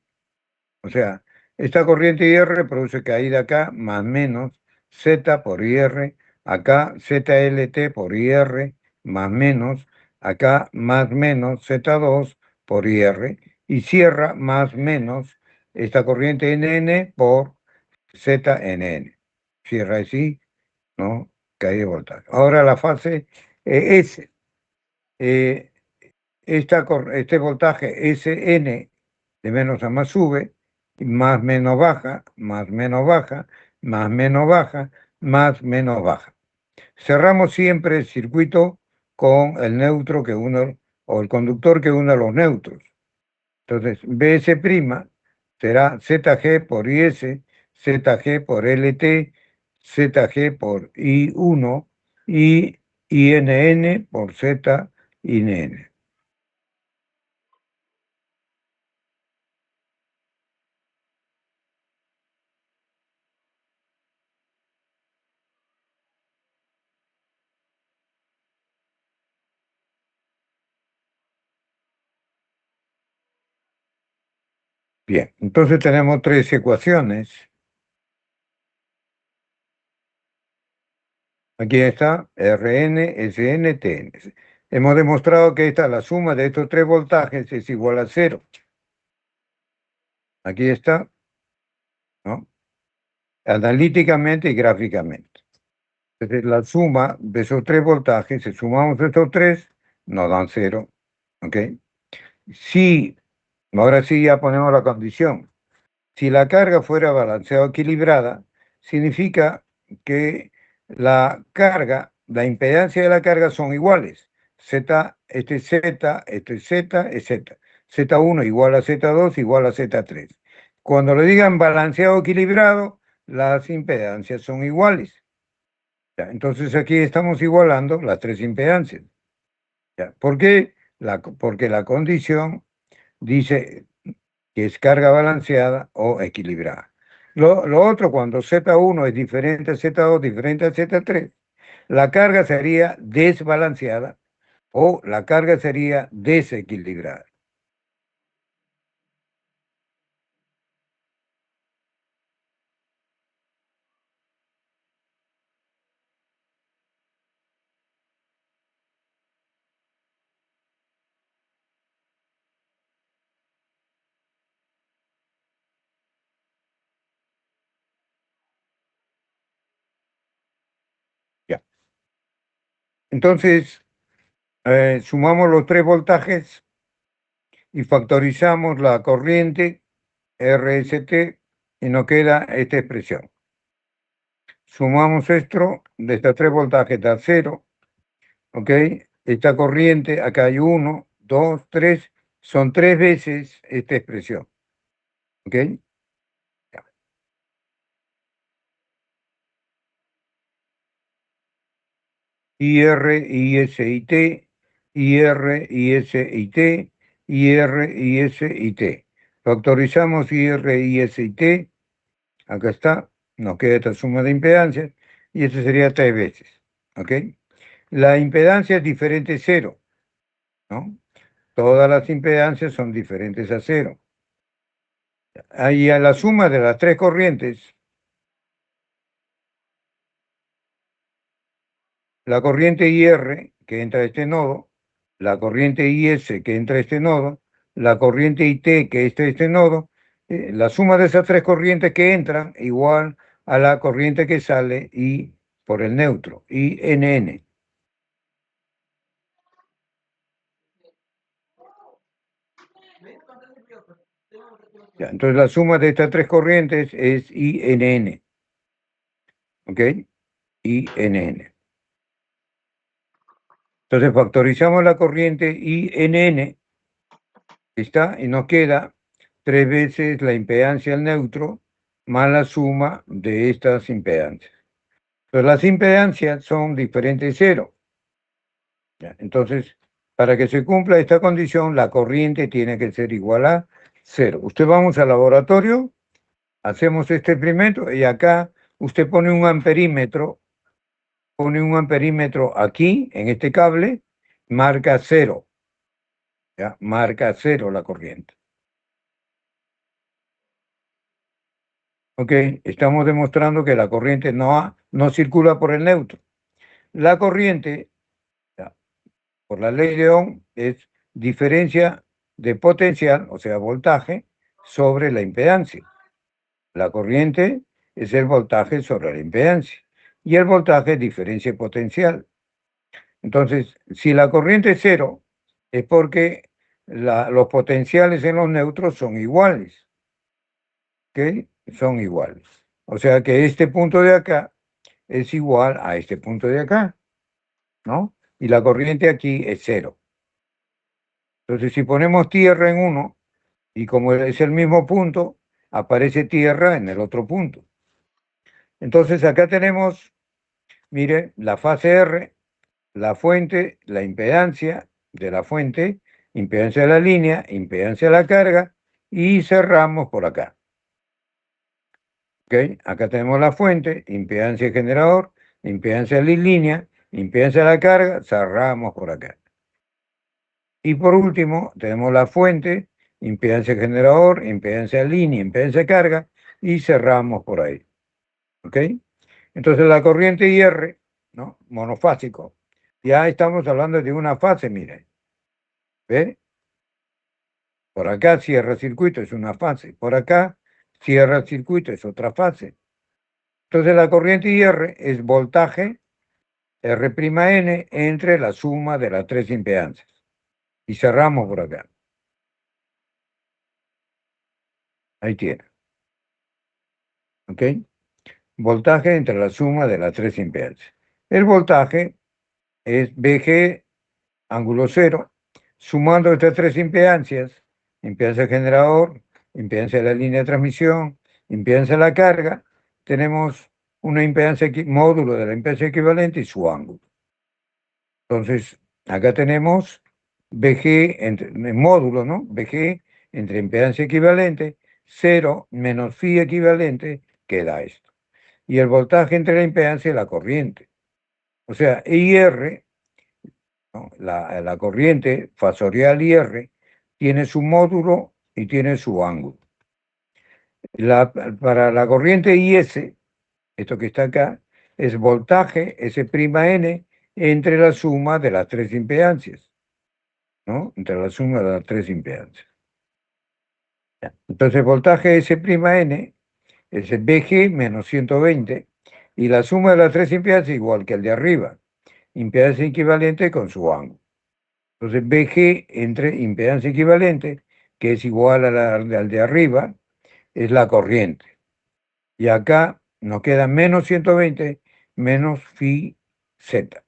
[SPEAKER 1] o sea, esta corriente IR produce caída acá más menos Z por IR, acá ZLT por IR más menos, acá más menos Z2 por IR y cierra más menos esta corriente NN por ZNN. Cierra así, ¿no? Caída de voltaje. Ahora la fase S. Este voltaje Sn de menos a más sube, más menos baja, más menos baja, más menos baja, más menos baja. Cerramos siempre el circuito con el neutro que une, o el conductor que une a los neutros. Entonces, Bs' será Zg por Is, Zg por Lt, Zg por I1 y INN por ZINN. Bien, entonces tenemos tres ecuaciones. Aquí está Rn, Sn, Tn. Hemos demostrado que la suma de estos tres voltajes es igual a 0. Aquí está, ¿no? Analíticamente y gráficamente. Entonces la suma de esos tres voltajes, si sumamos estos tres, nos dan 0. ¿Ok? Si, ahora sí ya ponemos la condición. Si la carga fuera balanceada o equilibrada, significa que la carga, la impedancia de la carga son iguales. Z, este es Z, este es Z, es Z. Z1 igual a Z2 igual a Z3. Cuando le digan balanceado o equilibrado, las impedancias son iguales. ¿Ya? Entonces aquí estamos igualando las tres impedancias. ¿Ya? ¿Por qué? Porque la condición dice que es carga balanceada o equilibrada. Lo otro, cuando Z1 es diferente a Z2, diferente a Z3, la carga sería desbalanceada o la carga sería desequilibrada. Ya. Entonces, sumamos los tres voltajes y factorizamos la corriente RST y nos queda esta expresión. Sumamos esto de estas tres voltajes da 0, ¿ok? Esta corriente, acá hay 1, 2, 3, son 3 veces esta expresión, ¿ok? IR, IS, IT, IR, IS, IT, IR, IS, IT. Factorizamos IR, IS, IT. Acá está, nos queda esta suma de impedancias y esto sería 3 veces, ¿ok? La impedancia es diferente a 0, ¿no? Todas las impedancias son diferentes a 0. Ahí a la suma de las tres corrientes, la corriente IR que entra a este nodo, la corriente IS que entra a este nodo, la corriente IT que entra a este nodo, la suma de esas tres corrientes que entran igual a la corriente que sale y por el neutro, INN. Ya, entonces la suma de estas tres corrientes es INN. ¿Ok? INN. Entonces factorizamos la corriente INN, ¿está? Y nos queda 3 veces la impedancia al neutro más la suma de estas impedancias. Entonces las impedancias son diferentes de cero. ¿Ya? Entonces, para que se cumpla esta condición, la corriente tiene que ser igual a 0. Usted vamos al laboratorio, hacemos este experimento y acá usted pone un amperímetro aquí, en este cable, marca 0. ¿Ya? Marca 0 la corriente. Ok, estamos demostrando que la corriente no circula por el neutro. La corriente, ya, por la ley de Ohm, es diferencia de potencial, o sea, voltaje, sobre la impedancia. La corriente es el voltaje sobre la impedancia. Y el voltaje es diferencia de potencial. Entonces, si la corriente es 0, es porque los potenciales en los neutros son iguales. ¿Ok? Son iguales. O sea que este punto de acá es igual a este punto de acá, ¿no? Y la corriente aquí es 0. Entonces, si ponemos tierra en uno, y como es el mismo punto, aparece tierra en el otro punto. Entonces, acá tenemos, mire, la fase R, la fuente, la impedancia de la fuente, impedancia de la línea, impedancia de la carga, y cerramos por acá. ¿Ok? Acá tenemos la fuente, impedancia de generador, impedancia de la línea, impedancia de la carga, cerramos por acá. Y por último, tenemos la fuente, impedancia de generador, impedancia de línea, impedancia de carga, y cerramos por ahí. ¿Ok? Entonces la corriente IR, ¿no? Monofásico, ya estamos hablando de una fase, miren. ¿Ve? Por acá cierra circuito, es una fase. Por acá cierra circuito, es otra fase. Entonces la corriente IR es voltaje R'N entre la suma de las tres impedancias. Y cerramos por acá. Ahí tiene. ¿Ok? Voltaje entre la suma de las tres impedancias. El voltaje es VG ángulo 0, sumando estas tres impedancias, impedancia del generador, impedancia de la línea de transmisión, impedancia de la carga, tenemos una impedancia, módulo de la impedancia equivalente y su ángulo. Entonces, acá tenemos VG, módulo, ¿no? VG entre impedancia equivalente, 0 menos phi equivalente, queda esto. Y el voltaje entre la impedancia y la corriente. O sea, IR, ¿no? La corriente fasorial IR tiene su módulo y tiene su ángulo. Para la corriente IS, esto que está acá, es voltaje S'N entre la suma de las tres impedancias, ¿no? Entre la suma de las tres impedancias. Entonces, voltaje S'N es el VG menos 120 y la suma de las tres impedancias igual que el de arriba, impedancia equivalente con su ángulo. Entonces, VG entre impedancia equivalente, que es igual al de arriba, es la corriente. Y acá nos queda menos 120 menos phi z.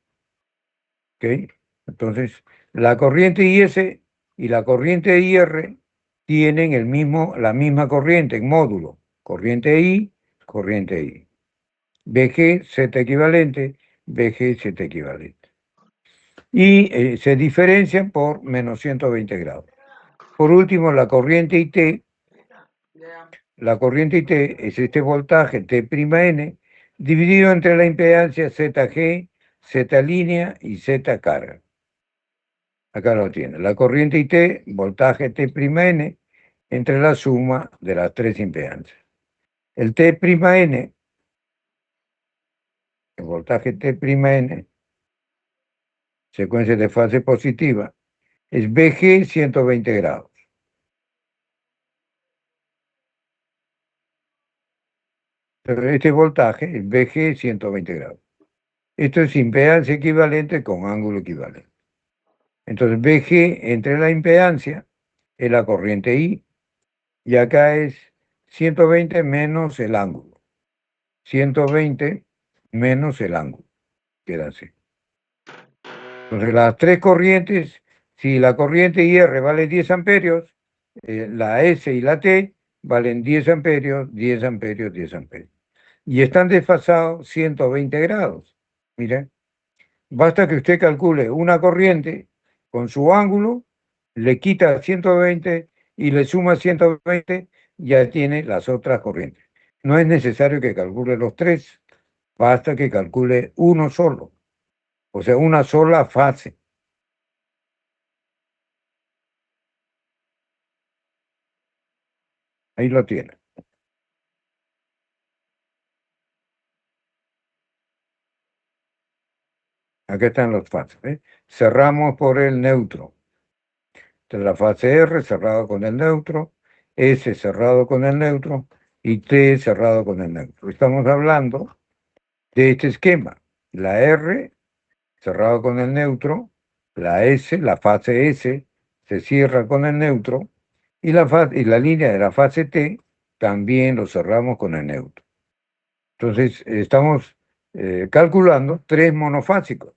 [SPEAKER 1] ¿Ok? Entonces, la corriente IS y la corriente IR tienen la misma corriente en módulo. Corriente I, corriente I. VG, Z equivalente, VG, Z equivalente. Y se diferencian por menos 120 grados. Por último, la corriente IT. La corriente IT es este voltaje T'N dividido entre la impedancia ZG, Z línea y Z carga. Acá lo tiene. La corriente IT, voltaje T'N entre la suma de las tres impedancias. El T'N, el voltaje T'N, secuencia de fase positiva, es VG 120 grados. Pero este voltaje es VG 120 grados. Esto es impedancia equivalente con ángulo equivalente. Entonces, VG entre la impedancia es la corriente I, y acá es 120 menos el ángulo. 120 menos el ángulo. Queda así. Entonces, las tres corrientes, si la corriente IR vale 10 amperios, la S y la T valen 10 amperios, 10 amperios, 10 amperios. Y están desfasados 120 grados. Miren, basta que usted calcule una corriente con su ángulo, le quita 120 y le suma 120, ya tiene las otras corrientes. No es necesario que calcule los tres, basta que calcule uno solo, o sea, una sola fase. Ahí lo tiene. Acá están los fases. ¿Eh? Cerramos por el neutro. Entonces, la fase R cerrado con el neutro, S cerrado con el neutro y T cerrado con el neutro. Estamos hablando de este esquema. La R cerrado con el neutro, la S, la fase S, se cierra con el neutro y la línea de la fase T también lo cerramos con el neutro. Entonces, estamos calculando tres monofásicos,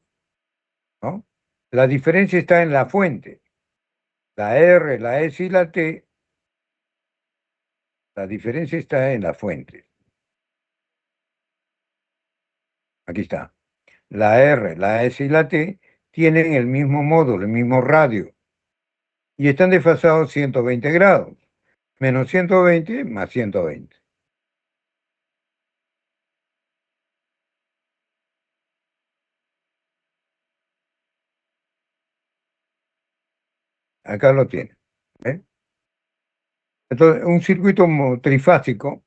[SPEAKER 1] ¿no? La diferencia está en la fuente. La R, la S y la T, la diferencia está en la fuente. Aquí está. La R, la S y la T tienen el mismo módulo, el mismo radio. Y están desfasados 120 grados. Menos 120 más 120. Acá lo tiene. ¿Eh? Entonces, un circuito trifásico,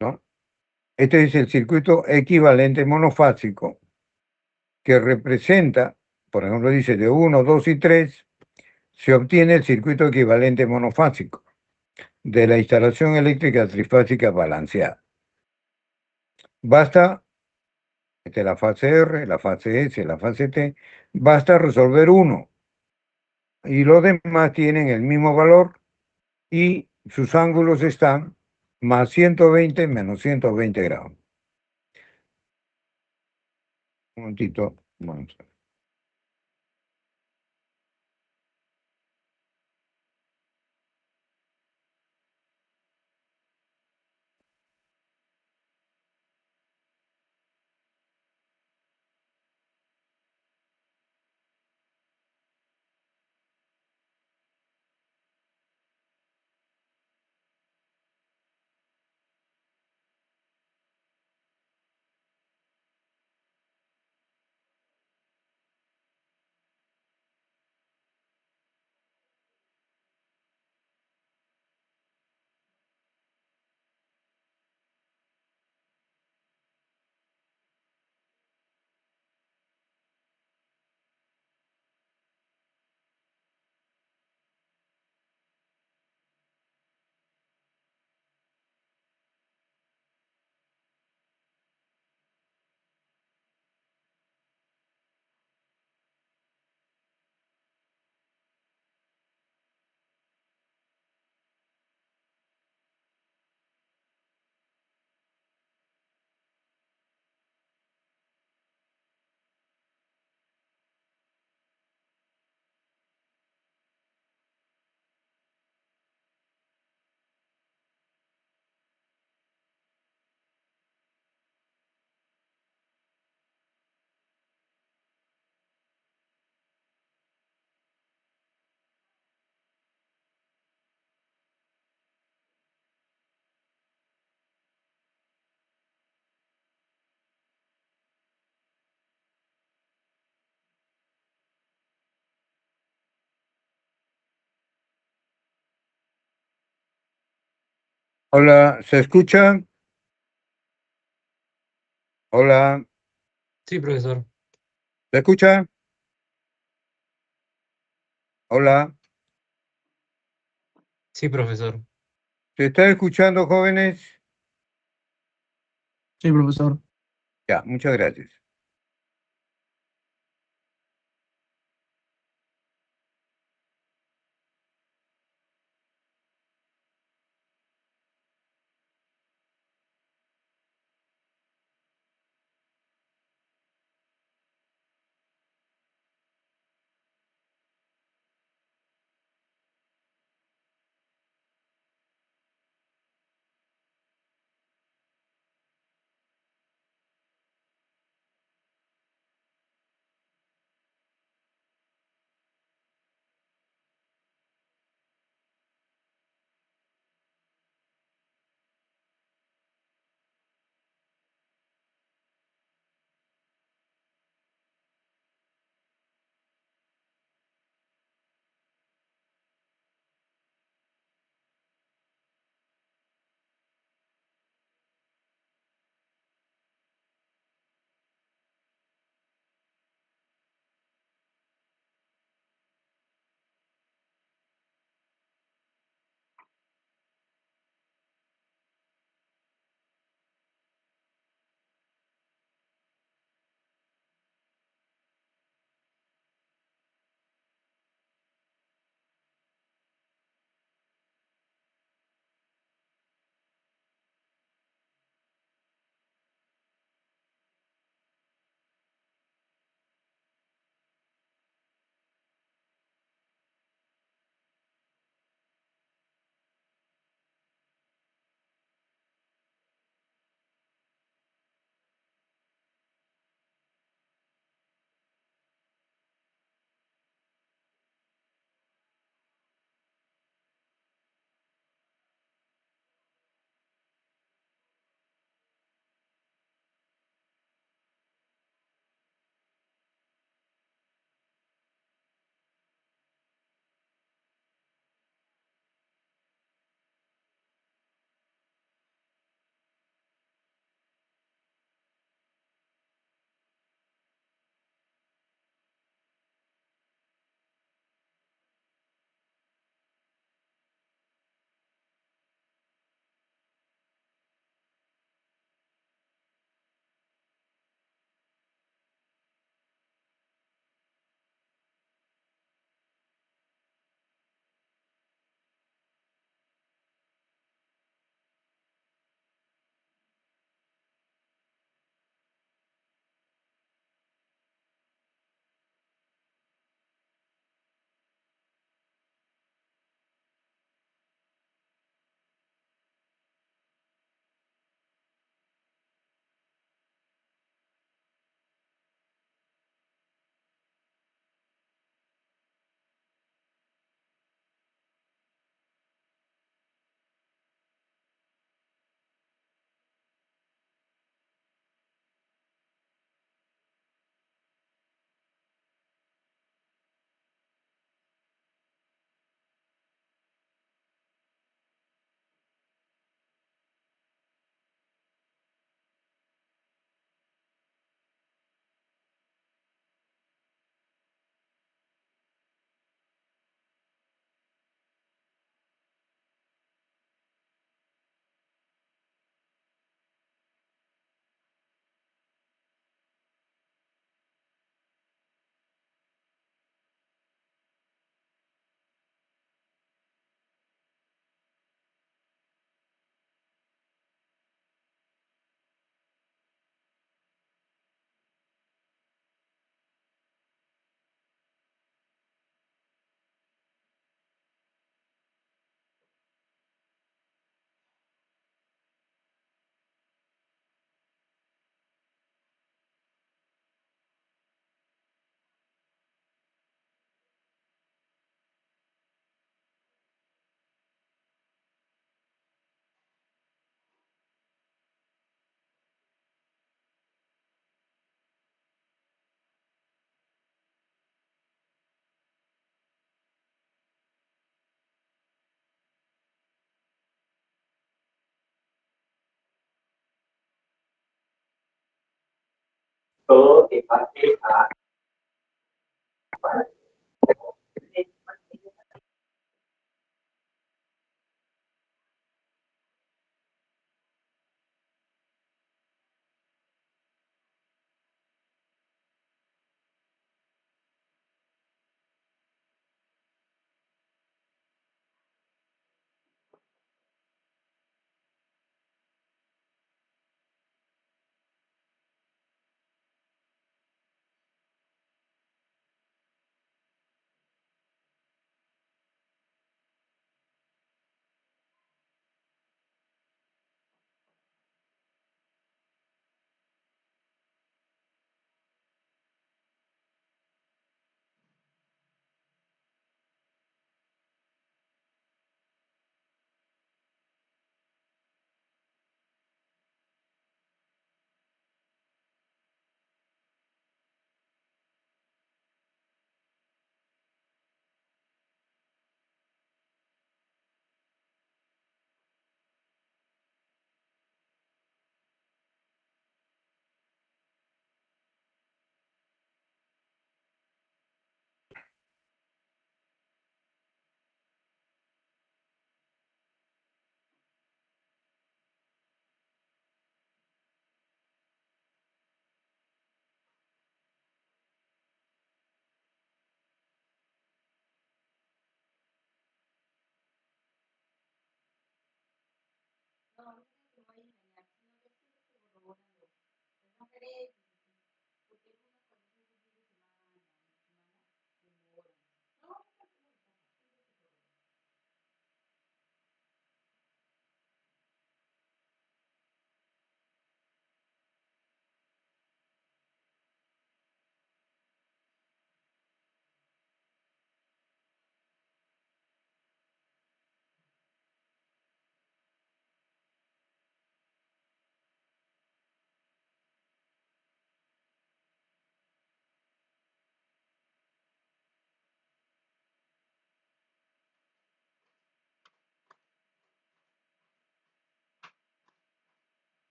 [SPEAKER 1] ¿no? Este es el circuito equivalente monofásico que representa, por ejemplo, dice de 1, 2 y 3, se obtiene el circuito equivalente monofásico de la instalación eléctrica trifásica balanceada. Basta, esta es la fase R, la fase S, la fase T, basta resolver uno. Y los demás tienen el mismo valor y sus ángulos están más 120 menos 120 grados. Un momentito, vamos a ver. Hola, ¿se escucha? Hola,
[SPEAKER 7] Sí, profesor.
[SPEAKER 1] ¿se escucha? Hola,
[SPEAKER 7] Sí, profesor.
[SPEAKER 1] ¿se está escuchando, jóvenes?
[SPEAKER 6] Sí, profesor.
[SPEAKER 1] Ya, muchas gracias.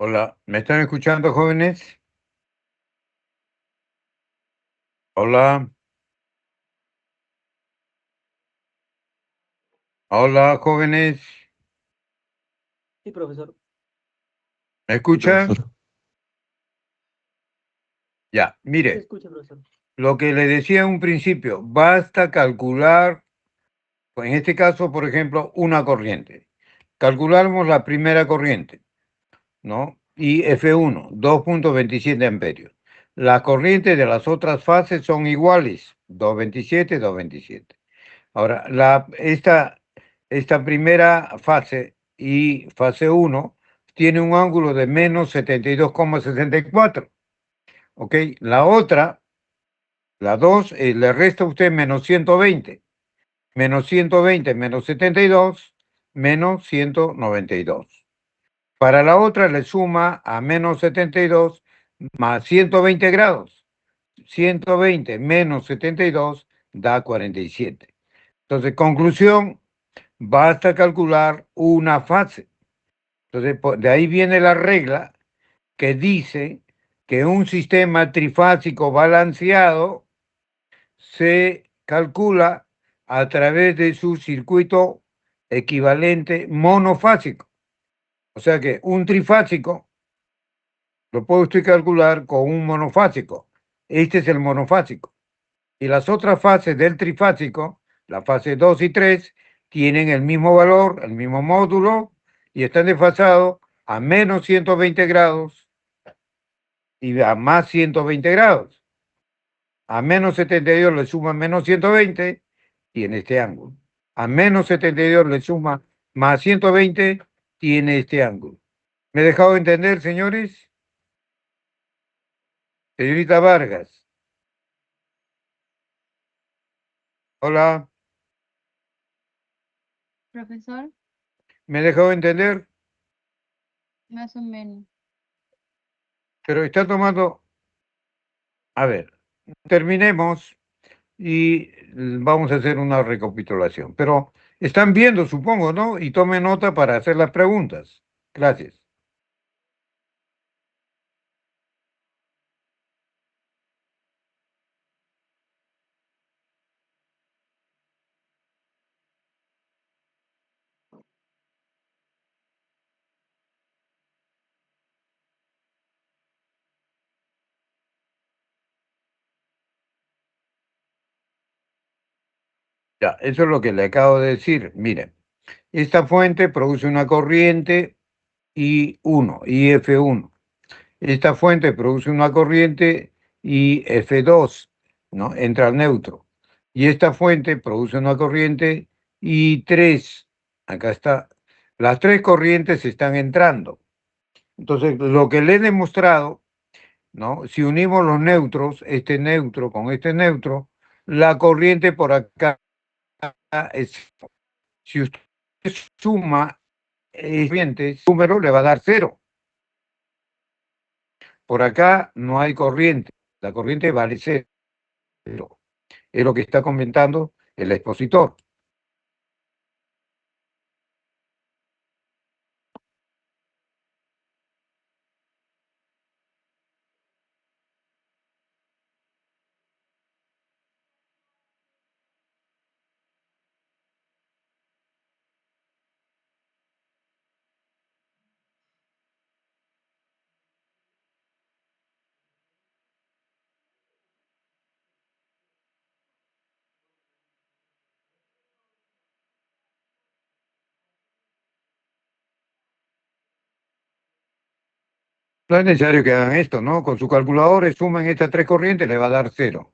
[SPEAKER 1] Hola, ¿me están escuchando, jóvenes? Hola, hola, jóvenes,
[SPEAKER 8] Sí, profesor.
[SPEAKER 1] ¿me escuchan?
[SPEAKER 9] Profesor.
[SPEAKER 1] Ya,
[SPEAKER 8] Se
[SPEAKER 1] mire,
[SPEAKER 8] escucha, profesor.
[SPEAKER 1] lo que le decía en un principio, basta calcular, pues en este caso, por ejemplo, una corriente. Calculamos la primera corriente, ¿no? Y F1, 2.27 amperios. Las corrientes de las otras fases son iguales, 227, 227. Ahora, esta primera fase y fase 1 tiene un ángulo de menos 72,64. ¿Ok? La otra, la 2, le resta a usted menos 120. Menos 120 menos 72, menos 192. Para la otra le suma a menos 72 más 120 grados. 120 menos 72 da 47. Entonces, conclusión, basta calcular una fase. Entonces, de ahí viene la regla que dice que un sistema trifásico balanceado se calcula a través de su circuito equivalente monofásico. O sea que un trifásico lo puede usted calcular con un monofásico. Este es el monofásico. Y las otras fases del trifásico, la fase 2 y 3, tienen el mismo valor, el mismo módulo y están desfasados a menos 120 grados y a más 120 grados. A menos 72 le suma menos 120, tiene este ángulo. A menos 72 le suma más 120, tiene este ángulo. ¿Me he dejado entender, señores? Señorita Vargas. Hola,
[SPEAKER 2] Profesor,
[SPEAKER 1] ¿me he dejado entender?
[SPEAKER 2] más o menos.
[SPEAKER 1] Pero está tomando... A ver, terminemos y vamos a hacer una recapitulación. Pero están viendo, supongo, ¿no? Y tomen nota para hacer las preguntas. Gracias. Ya, eso es lo que le acabo de decir. Miren, esta fuente produce una corriente I1, IF1. Esta fuente produce una corriente IF2, ¿no? Entra al neutro. Y esta fuente produce una corriente I3. Acá está. Las tres corrientes están entrando. Entonces, lo que le he demostrado, ¿no? Si unimos los neutros, este neutro con este neutro, la corriente por acá es... Si usted suma corrientes, el número le va a dar cero. Por acá no hay corriente. La corriente vale cero. Es lo que está comentando el expositor. No es necesario que hagan esto, ¿no? Con su calculador suman estas tres corrientes, le va a dar cero.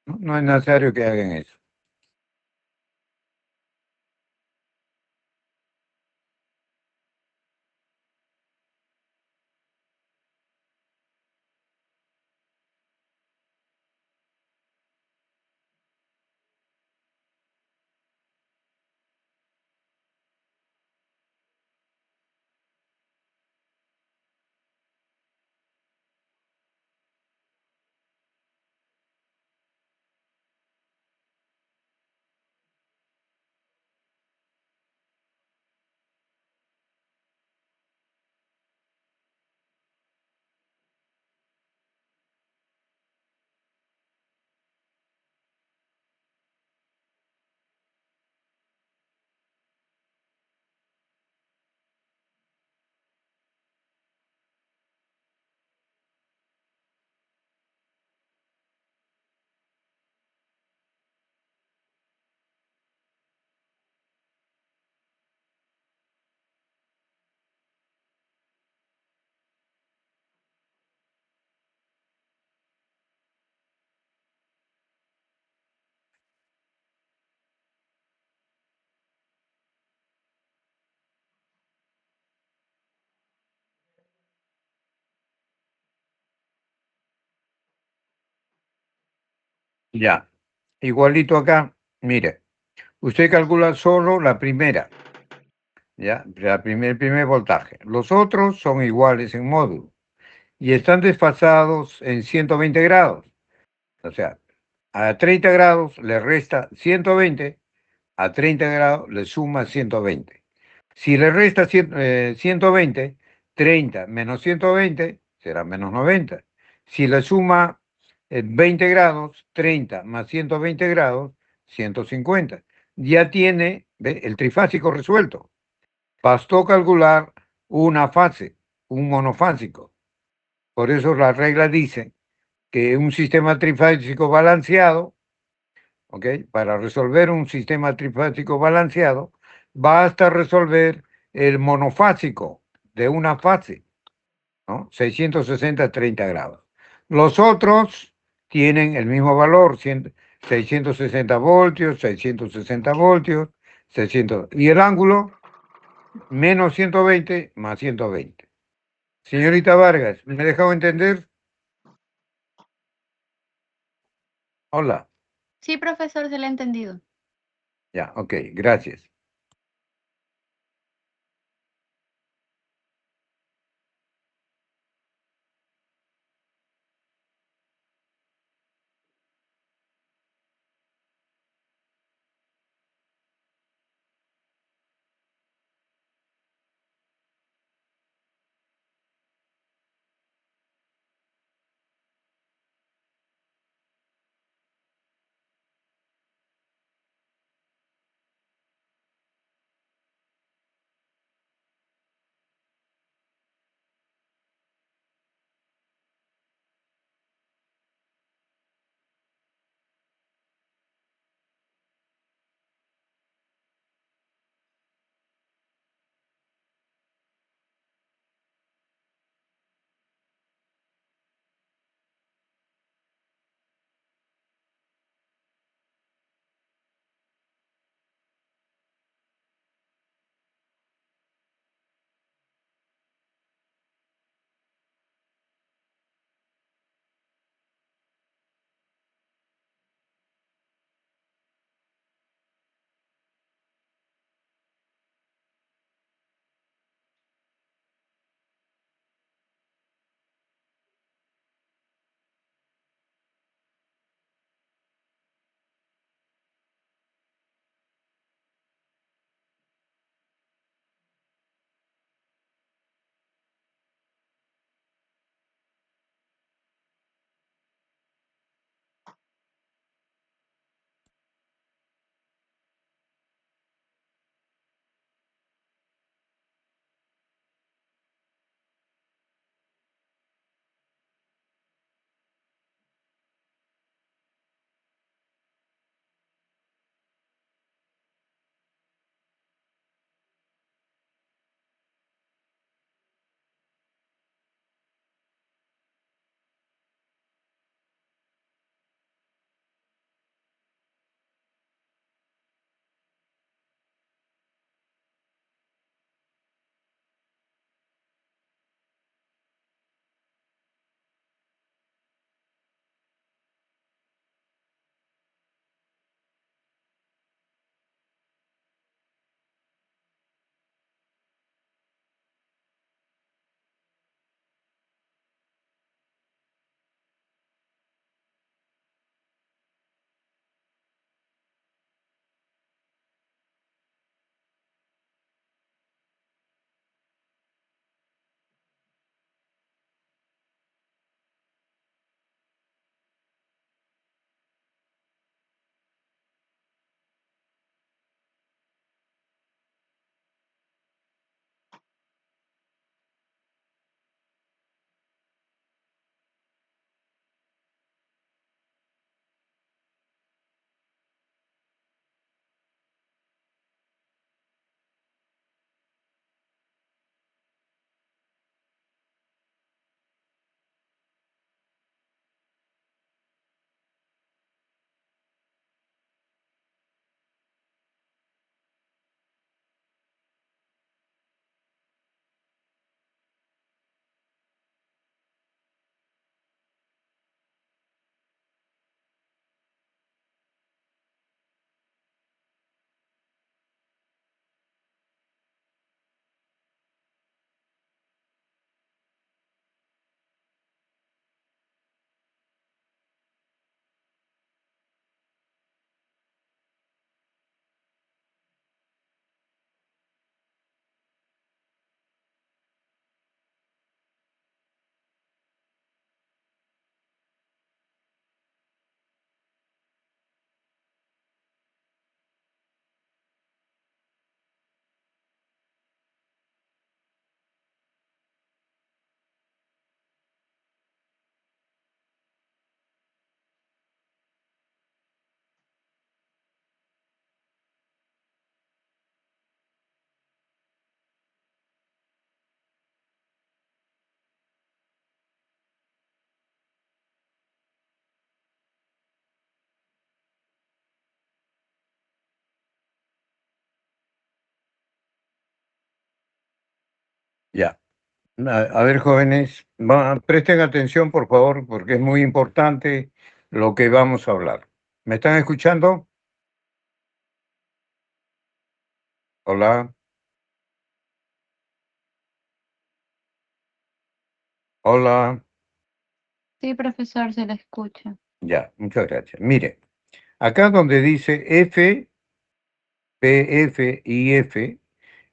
[SPEAKER 1] No, no es necesario que hagan eso. Ya. Igualito acá, mire, usted calcula solo la primera, ya, el primer voltaje. Los otros son iguales en módulo y están desfasados en 120 grados. O sea, a 30 grados le resta 120, a 30 grados le suma 120. Si le resta 120, 30 menos 120 será menos 90. Si le suma 20 grados, 30 más 120 grados, 150. Ya tiene, ¿ve?, el trifásico resuelto. Bastó calcular una fase, un monofásico. Por eso la regla dice que un sistema trifásico balanceado, ¿ok? Para resolver un sistema trifásico balanceado, basta resolver el monofásico de una fase, ¿no? 660 30 grados. Los otros tienen el mismo valor, 660 voltios, 660 voltios, 600, y el ángulo menos 120 más 120. Señorita Vargas, ¿me he dejado entender? Hola.
[SPEAKER 2] Sí, profesor, se le ha entendido.
[SPEAKER 1] Ya, ok, gracias. Ya. A ver, jóvenes, presten atención, por favor, porque es muy importante lo que vamos a hablar. ¿Me están escuchando? Hola. Hola.
[SPEAKER 2] Sí, profesor, se la escucha.
[SPEAKER 1] Ya, muchas gracias. Mire, acá donde dice F, P, F y F,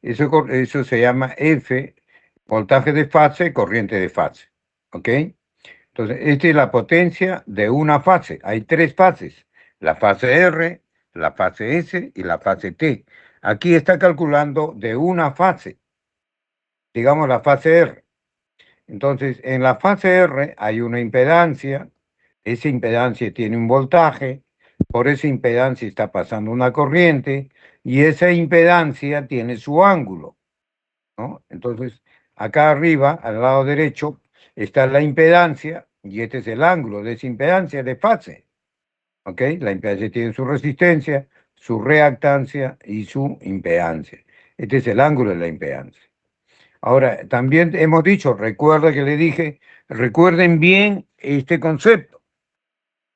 [SPEAKER 1] eso se llama F, voltaje de fase, corriente de fase. ¿Ok? Entonces, esta es la potencia de una fase. Hay tres fases, la fase R, la fase S y la fase T. Aquí está calculando de una fase, digamos la fase R. Entonces, en la fase R hay una impedancia, esa impedancia tiene un voltaje, por esa impedancia está pasando una corriente y esa impedancia tiene su ángulo, ¿no? Entonces, acá arriba, al lado derecho, está la impedancia y este es el ángulo de esa impedancia de fase. ¿Ok? La impedancia tiene su resistencia, su reactancia y su impedancia. Este es el ángulo de la impedancia. Ahora, también hemos dicho, recuerda que le dije, recuerden bien este concepto,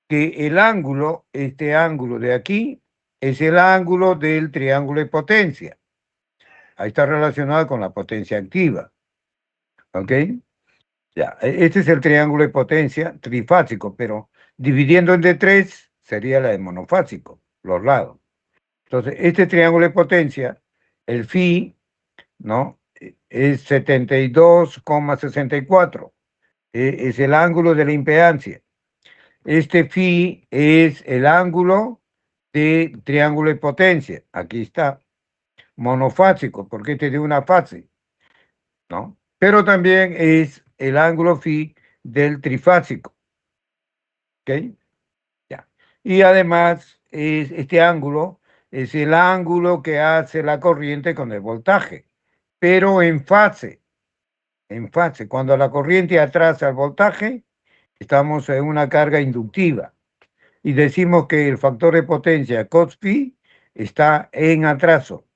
[SPEAKER 1] que el ángulo, este ángulo de aquí, es el ángulo del triángulo de potencia. Ahí está relacionado con la potencia activa. ¿Ok? Ya, este es el triángulo de potencia trifásico, pero dividiendo entre tres sería la de monofásico, los lados. Entonces, este triángulo de potencia, el phi, ¿no? Es 72,64. Es el ángulo de la impedancia. Este phi es el ángulo de triángulo de potencia. Aquí está, monofásico, porque este es de una fase, ¿no? Pero también es el ángulo phi del trifásico, ¿ok? Ya. Y además, este ángulo es el ángulo que hace la corriente con el voltaje, pero en fase, en fase. Cuando la corriente atrasa el voltaje, estamos en una carga inductiva y decimos que el factor de potencia cos phi está en atraso.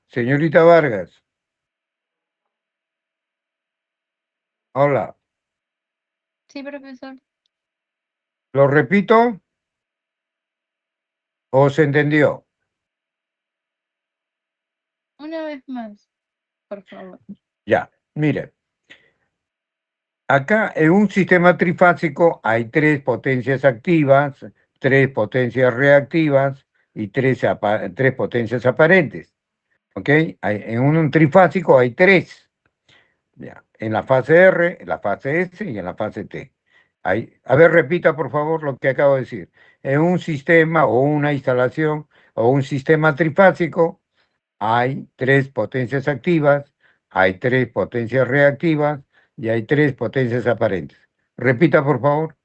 [SPEAKER 1] Señorita Vargas. Hola.
[SPEAKER 2] Sí, profesor.
[SPEAKER 1] ¿Lo repito o se entendió?
[SPEAKER 2] Una vez más, por favor.
[SPEAKER 1] Ya, mire. Acá en un sistema trifásico hay tres potencias activas, tres potencias reactivas y tres potencias aparentes. ¿Ok? En un trifásico hay tres. Ya, en la fase R, en la fase S y en la fase T. A ver, repita por favor lo que acabo de decir. En un sistema o una instalación o un sistema trifásico hay tres potencias activas, hay tres potencias reactivas y hay tres potencias aparentes. Repita, por favor.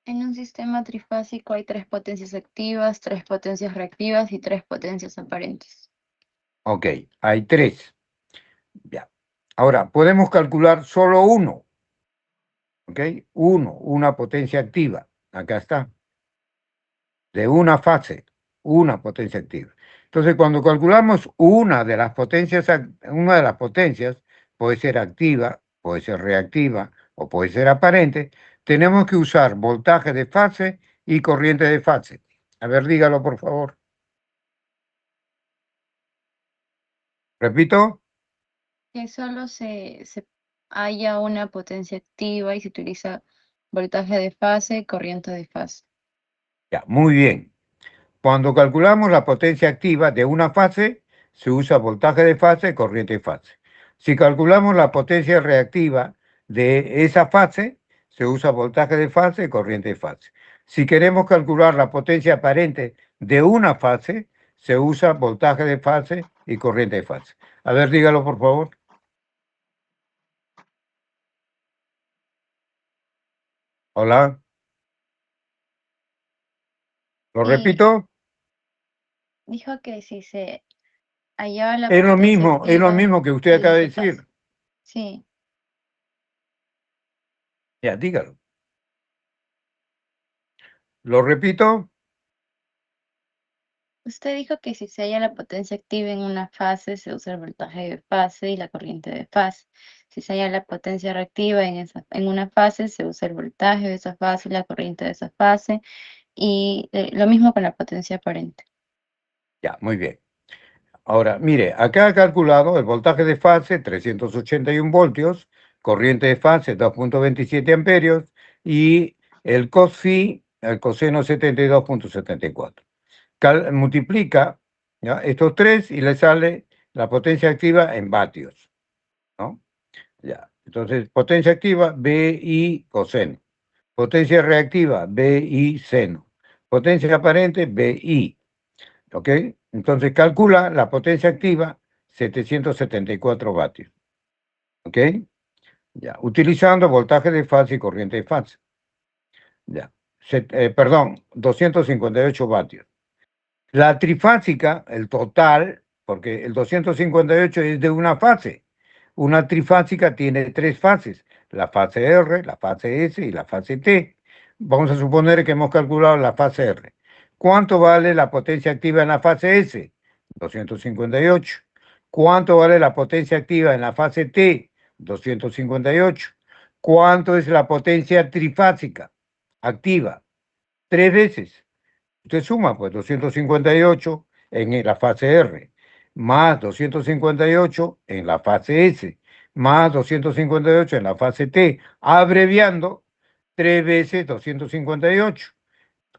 [SPEAKER 2] En un sistema trifásico hay tres potencias activas, tres potencias reactivas y tres potencias aparentes.
[SPEAKER 1] Ok, hay tres. Ya. Ahora, podemos calcular solo uno. ¿Ok? Una potencia activa. Acá está. De una fase, una potencia activa. Entonces, cuando calculamos una de las potencias, puede ser activa, puede ser reactiva o puede ser aparente, tenemos que usar voltaje de fase y corriente de fase. A ver, dígalo, por favor. Repito.
[SPEAKER 2] Que solo se haya una potencia activa y se utiliza voltaje de fase y corriente de fase.
[SPEAKER 1] Ya, muy bien. Cuando calculamos la potencia activa de una fase, se usa voltaje de fase y corriente de fase. Si calculamos la potencia reactiva de esa fase, se usa voltaje de fase y corriente de fase. Si queremos calcular la potencia aparente de una fase, se usa voltaje de fase y corriente de fase. A ver, dígalo por favor. Hola. ¿Lo
[SPEAKER 2] Y
[SPEAKER 1] repito?
[SPEAKER 2] dijo que si se hallaba la
[SPEAKER 1] Es lo
[SPEAKER 2] potencia activa
[SPEAKER 1] mismo que usted
[SPEAKER 2] y
[SPEAKER 1] acaba de
[SPEAKER 2] de fase.
[SPEAKER 1] decir.
[SPEAKER 2] Sí,
[SPEAKER 1] Ya, dígalo. ¿Lo repito?
[SPEAKER 2] Usted dijo que si se halla la potencia activa en una fase, se usa el voltaje de fase y la corriente de fase. Si se halla la potencia reactiva en una fase, se usa el voltaje de esa fase y la corriente de esa fase. Y lo mismo con la potencia aparente.
[SPEAKER 1] Ya, muy bien. Ahora, mire, acá ha calculado el voltaje de fase, 381 voltios, corriente de fase, 2.27 amperios, y el cos phi, el coseno 72.74. Multiplica, ¿ya?, estos tres y le sale la potencia activa en vatios, ¿no? Ya. Entonces, potencia activa, BI coseno. Potencia reactiva, BI seno. Potencia aparente, BI. ¿Ok? Entonces calcula la potencia activa, 774 vatios. ¿Ok? Ya. Utilizando voltaje de fase y corriente de fase. Ya. Perdón, 258 vatios. La trifásica, el total, porque el 258 es de una fase. Una trifásica tiene tres fases, la fase R, la fase S y la fase T. Vamos a suponer que hemos calculado la fase R. ¿Cuánto vale la potencia activa en la fase S? 258. ¿Cuánto vale la potencia activa en la fase T? 258. ¿Cuánto es la potencia trifásica activa? 3 veces. Usted suma, pues, 258 en la fase R, más 258 en la fase S, más 258 en la fase T, abreviando 3 veces 258,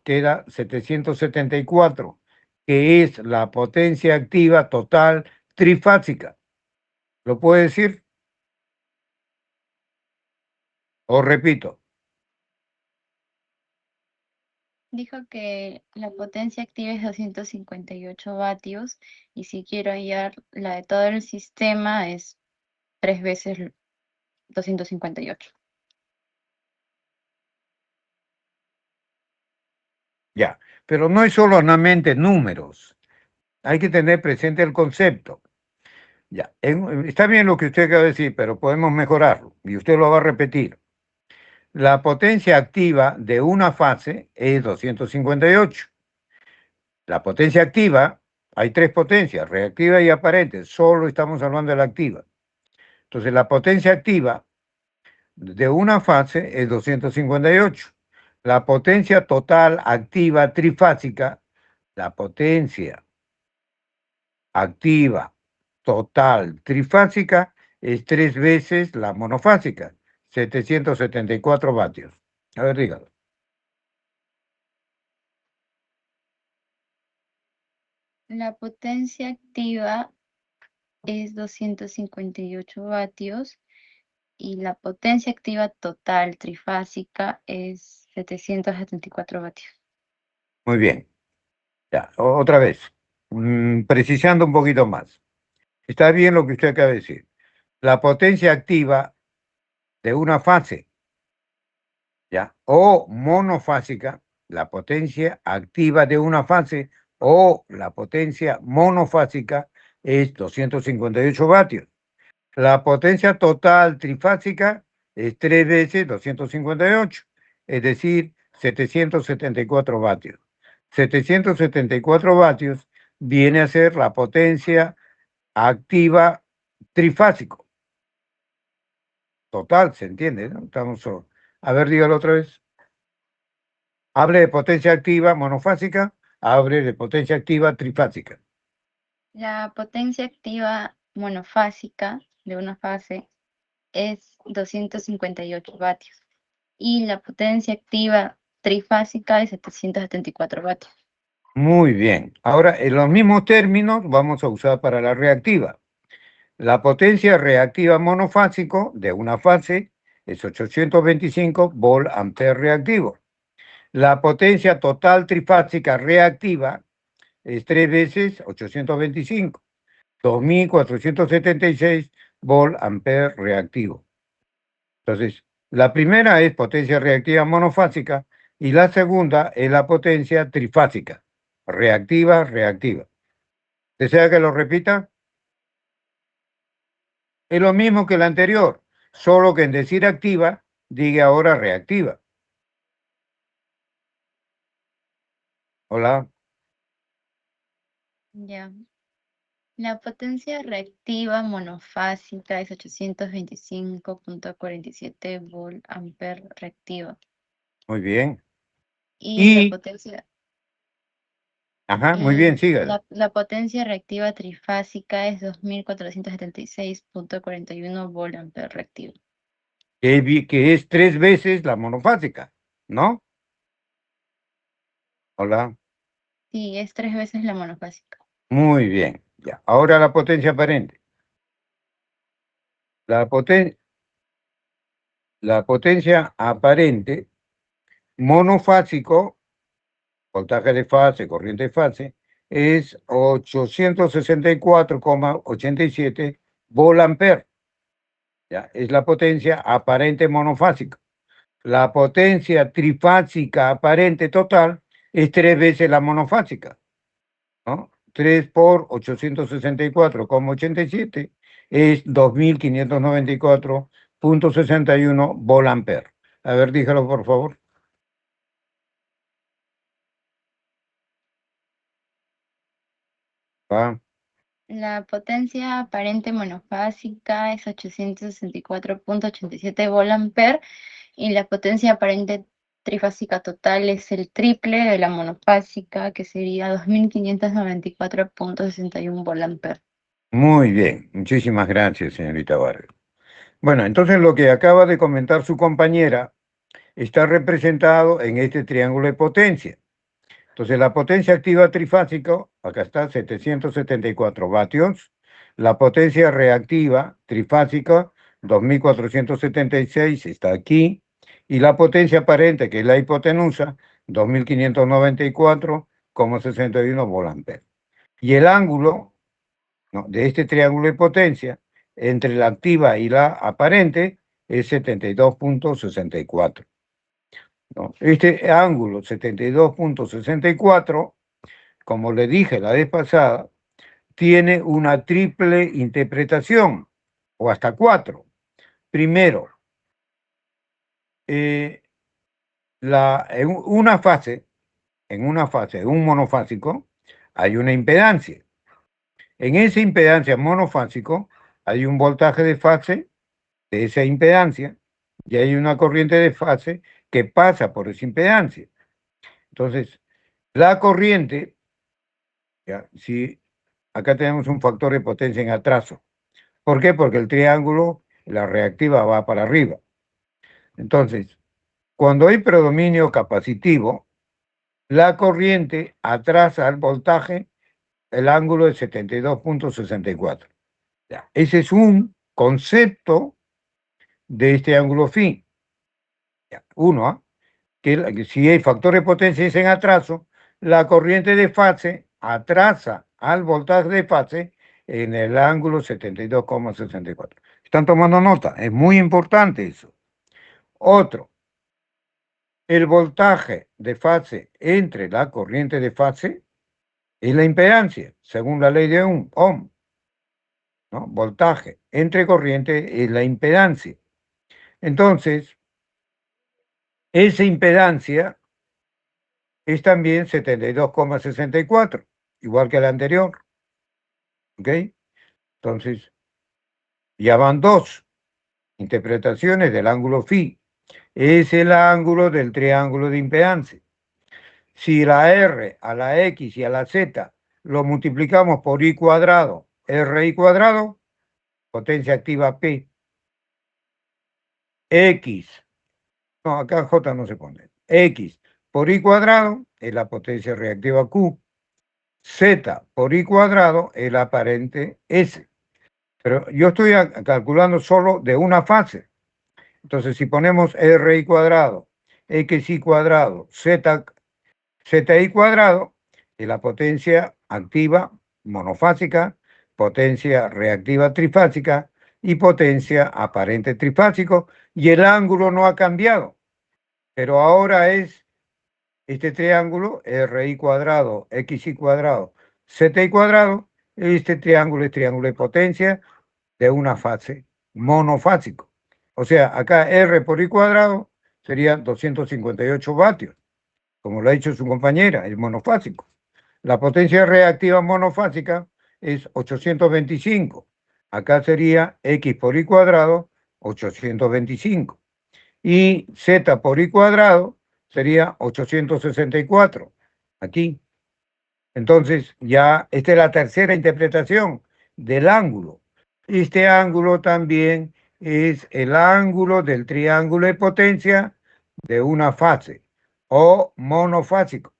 [SPEAKER 1] queda 774, que es la potencia activa total trifásica. ¿Lo puede decir? O repito.
[SPEAKER 2] Dijo que la potencia activa es 258 vatios y si quiero hallar la de todo el sistema es 3 veces 258.
[SPEAKER 1] Ya, pero no es solamente números. Hay que tener presente el concepto. Ya, está bien lo que usted acaba de decir, pero podemos mejorarlo y usted lo va a repetir. La potencia activa de una fase es 258. La potencia activa, hay tres potencias, reactiva y aparente, solo estamos hablando de la activa. Entonces, la potencia activa de una fase es 258. La potencia total activa trifásica, la potencia activa total trifásica es 3 veces la monofásica, 774 vatios. A ver, dígalo.
[SPEAKER 2] La potencia activa es 258 vatios y la potencia activa total trifásica es 774 vatios.
[SPEAKER 1] Muy bien. Ya, otra vez, precisando un poquito más. Está bien lo que usted acaba de decir. La potencia activa de una fase, ¿ya?, o monofásica, la potencia activa de una fase o la potencia monofásica es 258 vatios. La potencia total trifásica es 3 veces 258, es decir, 774 vatios. 774 vatios viene a ser la potencia activa trifásico. Total, ¿se entiende? ¿No? A ver, dígalo otra vez. Hable de potencia activa monofásica, hable de potencia activa trifásica.
[SPEAKER 2] La potencia activa monofásica de una fase es 258 vatios y la potencia activa trifásica es 774 vatios.
[SPEAKER 1] Muy bien. Ahora, en los mismos términos vamos a usar para la reactiva. La potencia reactiva monofásico de una fase es 825 volt ampere reactivo. La potencia total trifásica reactiva es 3 veces 825, 2476 volt ampere reactivo. Entonces, la primera es potencia reactiva monofásica y la segunda es la potencia trifásica, reactiva, reactiva. ¿Desea que lo repita? Es lo mismo que la anterior, solo que en decir activa, diga ahora reactiva. Hola.
[SPEAKER 2] Ya. La potencia reactiva monofásica es 825.47 volt ampere reactiva.
[SPEAKER 1] Muy bien.
[SPEAKER 2] Y la
[SPEAKER 1] Y,
[SPEAKER 2] potencia,
[SPEAKER 1] ajá, muy bien, sígale.
[SPEAKER 2] la potencia reactiva trifásica es 2476.41 volt ampere reactiva.
[SPEAKER 1] Que es 3 veces la monofásica, ¿no? Hola.
[SPEAKER 2] Sí, es 3 veces la monofásica.
[SPEAKER 1] Muy bien. Ya. Ahora la potencia aparente. La potencia aparente monofásico, voltaje de fase, corriente de fase, es 864,87 volt-ampere. Ya, es la potencia aparente monofásica. La potencia trifásica aparente total es 3 veces la monofásica, ¿no? 3 por 864,87 es 2594,61 volt-ampere. A ver, dígalo por favor. Va.
[SPEAKER 2] La potencia aparente monofásica es 864.87 volt ampere y la potencia aparente trifásica total es el triple de la monofásica, que sería 2594.61 volt ampere.
[SPEAKER 1] Muy bien, muchísimas gracias, señorita Vargas. Bueno, entonces lo que acaba de comentar su compañera está representado en este triángulo de potencia. Entonces, la potencia activa trifásica, acá está, 774 vatios. La potencia reactiva trifásica, 2476, está aquí. Y la potencia aparente, que es la hipotenusa, 2594,61 volt-ampere. Y el ángulo, ¿no?, de este triángulo de potencia entre la activa y la aparente es 72,64. ¿No? Este ángulo 72,64, como le dije la vez pasada, tiene una triple interpretación, o hasta 4. Primero, en una fase, de un monofásico, hay una impedancia. En esa impedancia monofásico hay un voltaje de fase de esa impedancia y hay una corriente de fase que pasa por esa impedancia. Entonces, la corriente, ya, si acá tenemos un factor de potencia en atraso. ¿Por qué? Porque el triángulo, la reactiva va para arriba. Entonces, cuando hay predominio capacitivo, la corriente atrasa al voltaje el ángulo de 72,64. Ese es un concepto de este ángulo phi. Uno, que si hay factor de potencia es en atraso, la corriente de fase atrasa al voltaje de fase en el ángulo 72,64. ¿Están tomando nota? Es muy importante eso. Otro, el voltaje de fase entre la corriente de fase es la impedancia, según la ley de Ohm, ¿no? Voltaje entre corriente es la impedancia. Entonces, esa impedancia es también 72,64, igual que la anterior. ¿Ok? Entonces, ya van 2 interpretaciones del ángulo phi. Es el ángulo del triángulo de impedancia. Si la R a la X y a la Z lo multiplicamos por I cuadrado, RI cuadrado, potencia activa P. X, no, acá J no se pone. X por I cuadrado es la potencia reactiva Q. Z por I cuadrado es la aparente S. Pero yo estoy calculando solo de una fase. Entonces, si ponemos RI cuadrado, XI cuadrado, ZI cuadrado, es la potencia activa monofásica, potencia reactiva trifásica y potencia aparente trifásico, y el ángulo no ha cambiado. Pero ahora es este triángulo, RI cuadrado, XI cuadrado, ZI cuadrado, este triángulo es triángulo de potencia de una fase monofásico. O sea, acá R por I cuadrado sería 258 vatios, como lo ha dicho su compañera, el monofásico. La potencia reactiva monofásica es 825. Acá sería x por y cuadrado, 825. Y z por y cuadrado sería 864. Aquí. Entonces, ya esta es la tercera interpretación del ángulo. Este ángulo también es el ángulo del triángulo de potencia de una fase o monofásico.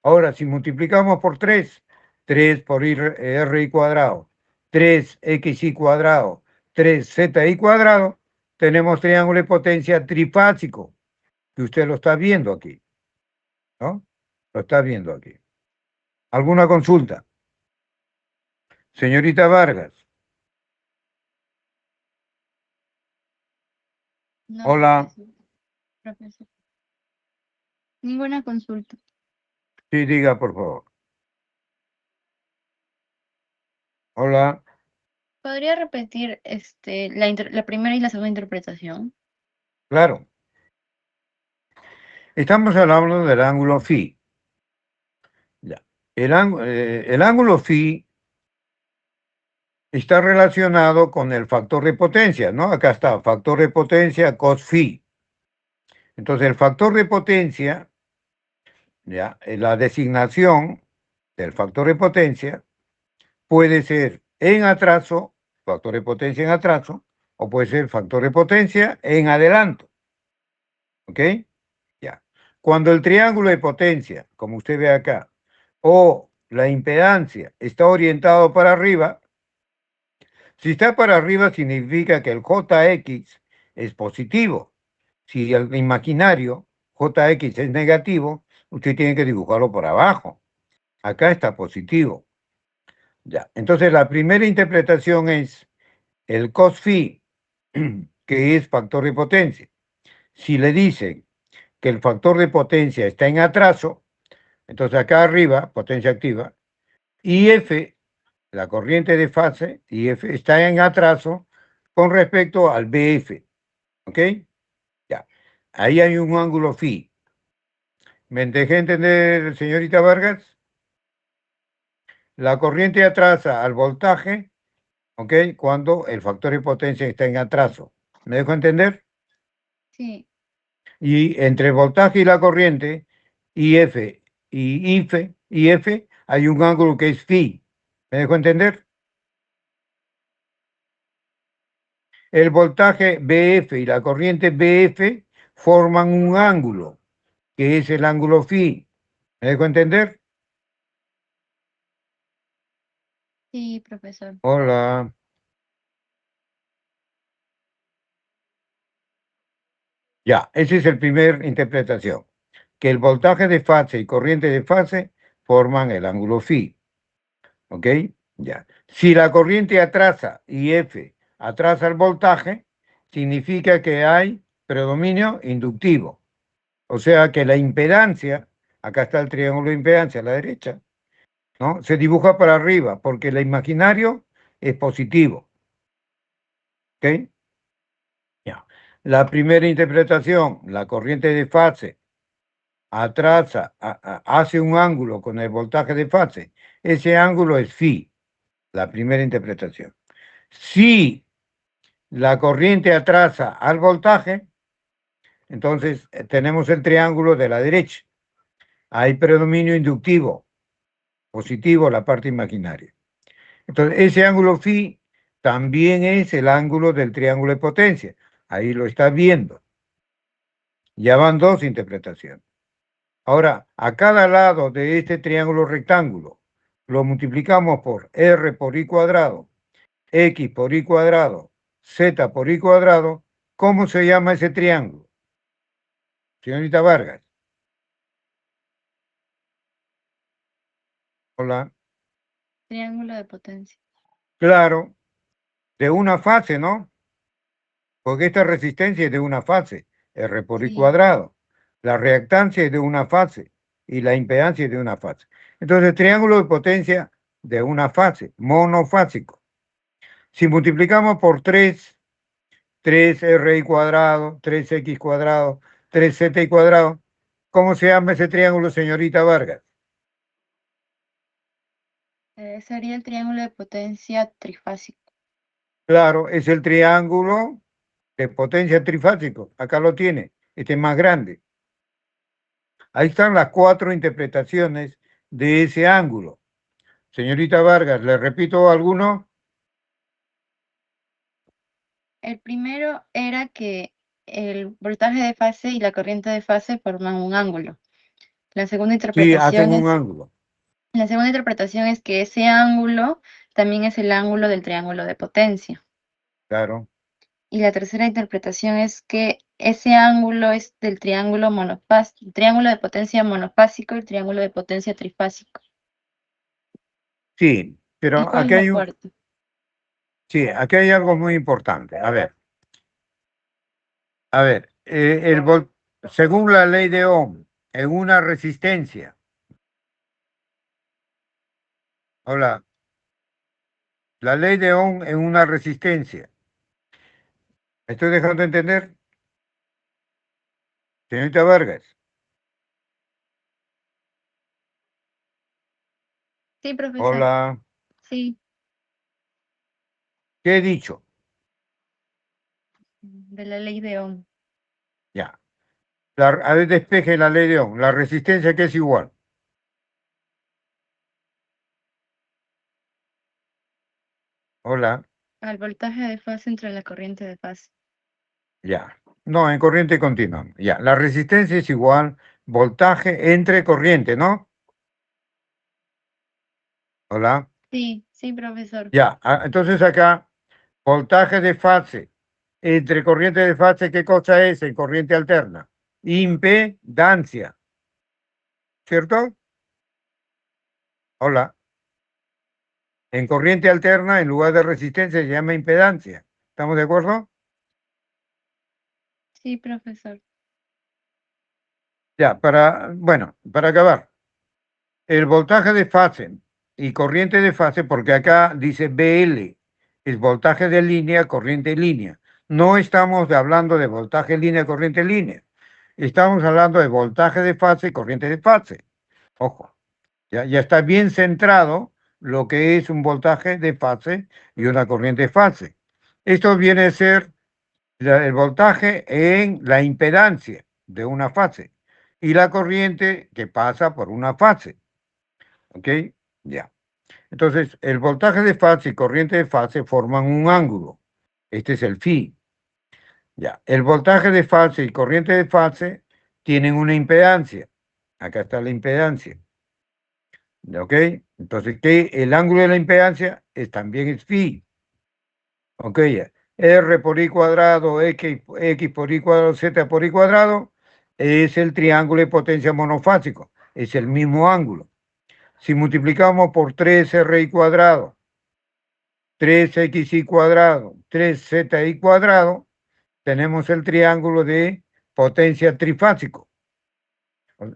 [SPEAKER 1] Ahora, si multiplicamos por 3, 3 por r cuadrado, 3xy cuadrado, 3zi cuadrado, tenemos triángulo de potencia trifásico, que usted lo está viendo aquí, ¿no? Lo está viendo aquí. ¿Alguna consulta? Señorita Vargas.
[SPEAKER 2] No,
[SPEAKER 1] Hola.
[SPEAKER 2] profesor. Ninguna consulta.
[SPEAKER 1] Sí, diga, por favor. Hola.
[SPEAKER 2] ¿Podría repetir la primera y la segunda interpretación?
[SPEAKER 1] Claro. Estamos hablando del ángulo phi. Ya. El ángulo phi está relacionado con el factor de potencia, ¿no? Acá está, factor de potencia cos phi. Entonces, el factor de potencia, ya, la designación del factor de potencia puede ser en atraso, factor de potencia en atraso, o puede ser factor de potencia en adelanto. ¿Ok? Ya. Cuando el triángulo de potencia, como usted ve acá, o la impedancia está orientado para arriba, si está para arriba significa que el Jx es positivo. Si el imaginario Jx es negativo, usted tiene que dibujarlo por abajo. Acá está positivo. Ya. Entonces la primera interpretación es el cos phi, que es factor de potencia. Si le dicen que el factor de potencia está en atraso, entonces acá arriba, potencia activa, IF, la corriente de fase, IF está en atraso con respecto al BF. ¿Ok? Ya. Ahí hay un ángulo phi. ¿Me dejé entender, señorita Vargas? La corriente atrasa al voltaje, ¿ok? Cuando el factor de potencia está en atraso. ¿Me dejo entender?
[SPEAKER 2] Sí.
[SPEAKER 1] Y entre el voltaje y la corriente, IF y IF, hay un ángulo que es phi. ¿Me dejo entender? El voltaje BF y la corriente BF forman un ángulo, que es el ángulo phi. ¿Me dejo entender?
[SPEAKER 2] Sí, profesor.
[SPEAKER 1] Hola. Ya, esa es la primera interpretación. Que el voltaje de fase y corriente de fase forman el ángulo phi. ¿Ok? Ya. Si la corriente atrasa y F atrasa el voltaje, significa que hay predominio inductivo. O sea que la impedancia, acá está el triángulo de impedancia a la derecha, ¿no? Se dibuja para arriba porque el imaginario es positivo. ¿Ok? Ya. La primera interpretación, la corriente de fase atrasa, hace un ángulo con el voltaje de fase. Ese ángulo es phi, la primera interpretación. Si la corriente atrasa al voltaje, entonces tenemos el triángulo de la derecha. Hay predominio inductivo, positivo, la parte imaginaria. Entonces, ese ángulo phi también es el ángulo del triángulo de potencia. Ahí lo está viendo. Ya van dos interpretaciones. Ahora, a cada lado de este triángulo rectángulo, lo multiplicamos por r por y cuadrado, x por y cuadrado, z por y cuadrado. ¿Cómo se llama ese triángulo? Señorita Vargas. Hola.
[SPEAKER 2] Triángulo de potencia.
[SPEAKER 1] Claro, de una fase, ¿no? Porque esta resistencia es de una fase, R por I
[SPEAKER 2] Sí.
[SPEAKER 1] cuadrado. La reactancia es de una fase y la impedancia es de una fase. Entonces, triángulo de potencia de una fase, monofásico. Si multiplicamos por 3, 3r cuadrado, 3x cuadrado, 3z cuadrado, ¿cómo se llama ese triángulo, señorita Vargas?
[SPEAKER 2] Sería el triángulo de potencia trifásico.
[SPEAKER 1] Claro, es el triángulo de potencia trifásico. Acá lo tiene. Este es más grande. Ahí están las 4 interpretaciones de ese ángulo. Señorita Vargas, ¿le repito alguno?
[SPEAKER 2] El primero era que el voltaje de fase y la corriente de fase forman un ángulo. La segunda
[SPEAKER 1] Sí, hacen
[SPEAKER 2] interpretación
[SPEAKER 1] un
[SPEAKER 2] es,
[SPEAKER 1] ángulo.
[SPEAKER 2] la segunda interpretación es que ese ángulo también es el ángulo del triángulo de potencia.
[SPEAKER 1] Claro.
[SPEAKER 2] Y la tercera interpretación es que ese ángulo es del triángulo triángulo de potencia monofásico y el triángulo de potencia trifásico.
[SPEAKER 1] Sí,
[SPEAKER 2] ¿Y
[SPEAKER 1] pero
[SPEAKER 2] cuál es
[SPEAKER 1] aquí
[SPEAKER 2] la
[SPEAKER 1] hay
[SPEAKER 2] cuarta?
[SPEAKER 1] sí, aquí hay algo muy importante. A ver, según la ley de Ohm, en una resistencia. Hola, la ley de Ohm en una resistencia. ¿Me estoy dejando entender? Señorita Vargas.
[SPEAKER 2] Sí, profesor.
[SPEAKER 1] Hola,
[SPEAKER 2] Sí,
[SPEAKER 1] ¿qué he dicho?
[SPEAKER 2] de la ley de Ohm.
[SPEAKER 1] Ya. A ver, despeje la ley de Ohm. La resistencia que es igual. Hola,
[SPEAKER 2] Al voltaje de fase entre la corriente de fase.
[SPEAKER 1] ya. No, en corriente continua. Ya. La resistencia es igual voltaje entre corriente, ¿no? Hola.
[SPEAKER 2] Sí, sí, profesor.
[SPEAKER 1] Ya. Entonces acá, voltaje de fase entre corriente de fase, ¿qué cosa es? En corriente alterna. Impedancia. ¿Cierto? Hola. En corriente alterna, en lugar de resistencia, se llama impedancia. ¿Estamos de acuerdo?
[SPEAKER 2] Sí, profesor.
[SPEAKER 1] Ya, bueno, para acabar. El voltaje de fase y corriente de fase, porque acá dice BL, es voltaje de línea, corriente línea. No estamos hablando de voltaje línea, corriente línea. Estamos hablando de voltaje de fase y corriente de fase. Ojo, ya está bien centrado lo que es un voltaje de fase y una corriente de fase. Esto viene a ser el voltaje en la impedancia de una fase y la corriente que pasa por una fase. ¿Ok? Ya. Entonces, el voltaje de fase y corriente de fase forman un ángulo. Este es el phi. Ya. El voltaje de fase y corriente de fase tienen una impedancia. Acá está la impedancia. ¿Ok? Entonces, ¿qué? El ángulo de la impedancia también es phi. ¿Ok? R por I cuadrado, X por Y cuadrado, Z por Y cuadrado, es el triángulo de potencia monofásico. Es el mismo ángulo. Si multiplicamos por 3RI cuadrado, 3XY cuadrado, 3ZI cuadrado, tenemos el triángulo de potencia trifásico.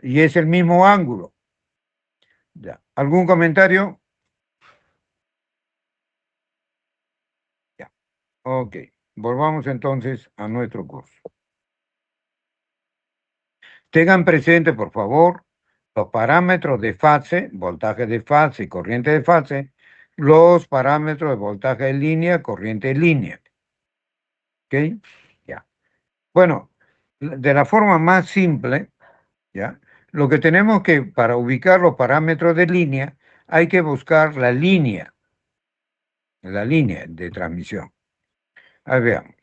[SPEAKER 1] Y es el mismo ángulo. Ya. ¿Algún comentario? Ya. Ok. Volvamos entonces a nuestro curso. Tengan presente, por favor, los parámetros de fase, voltaje de fase y corriente de fase, los parámetros de voltaje de línea, corriente de línea. ¿Ok? Ya. Bueno, de la forma más simple, ¿ya? Lo que tenemos que, para ubicar los parámetros de línea, hay que buscar la línea de transmisión. Ahí veamos.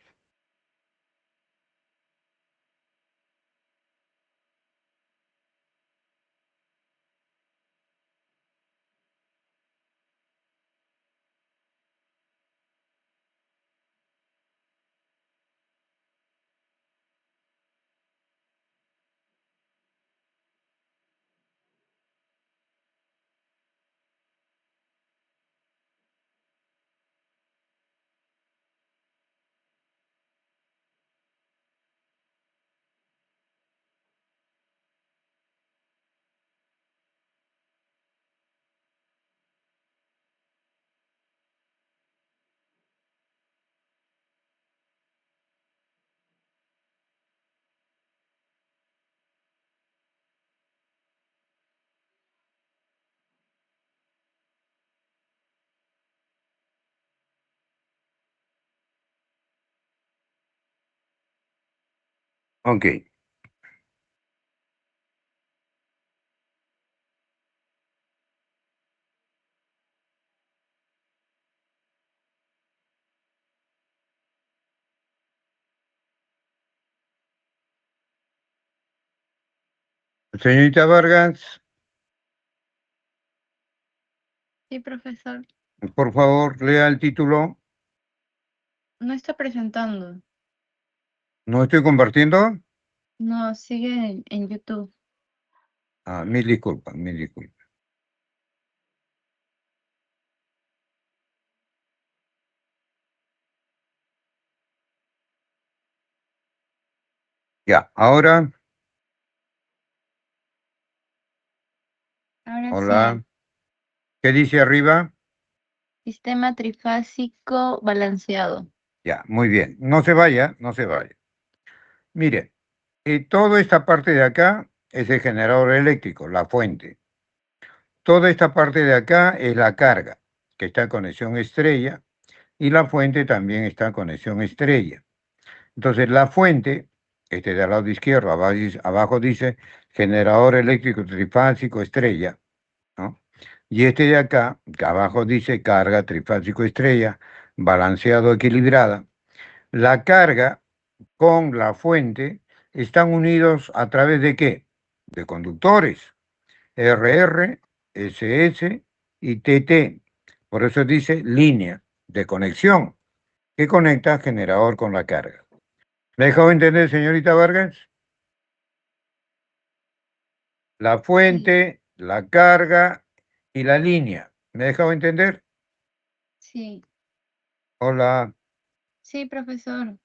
[SPEAKER 1] Ok. Señorita Vargas,
[SPEAKER 2] Sí, profesor.
[SPEAKER 1] por favor, lea el título.
[SPEAKER 2] No está presentando.
[SPEAKER 1] ¿No estoy compartiendo?
[SPEAKER 2] No, sigue en YouTube.
[SPEAKER 1] Ah, mil disculpas, mil disculpas. Ya, ahora,
[SPEAKER 2] Ahora
[SPEAKER 1] hola.
[SPEAKER 2] sí.
[SPEAKER 1] ¿Qué dice arriba?
[SPEAKER 2] Sistema trifásico balanceado.
[SPEAKER 1] Ya, muy bien. No se vaya, no se vaya. Mire, toda esta parte de acá es el generador eléctrico, la fuente. Toda esta parte de acá es la carga, que está en conexión estrella, y la fuente también está en conexión estrella. Entonces, la fuente, este de al lado izquierdo, abajo dice generador eléctrico trifásico estrella, ¿no? Y este de acá, que abajo dice carga trifásico estrella, balanceado equilibrada. La carga con la fuente están unidos a través de qué? De conductores, RR, SS y TT. Por eso dice línea de conexión que conecta generador con la carga. ¿Me dejó entender, señorita Vargas? La fuente, la carga y la línea. ¿Me dejó entender?
[SPEAKER 2] Sí.
[SPEAKER 1] Hola.
[SPEAKER 2] Sí, profesor.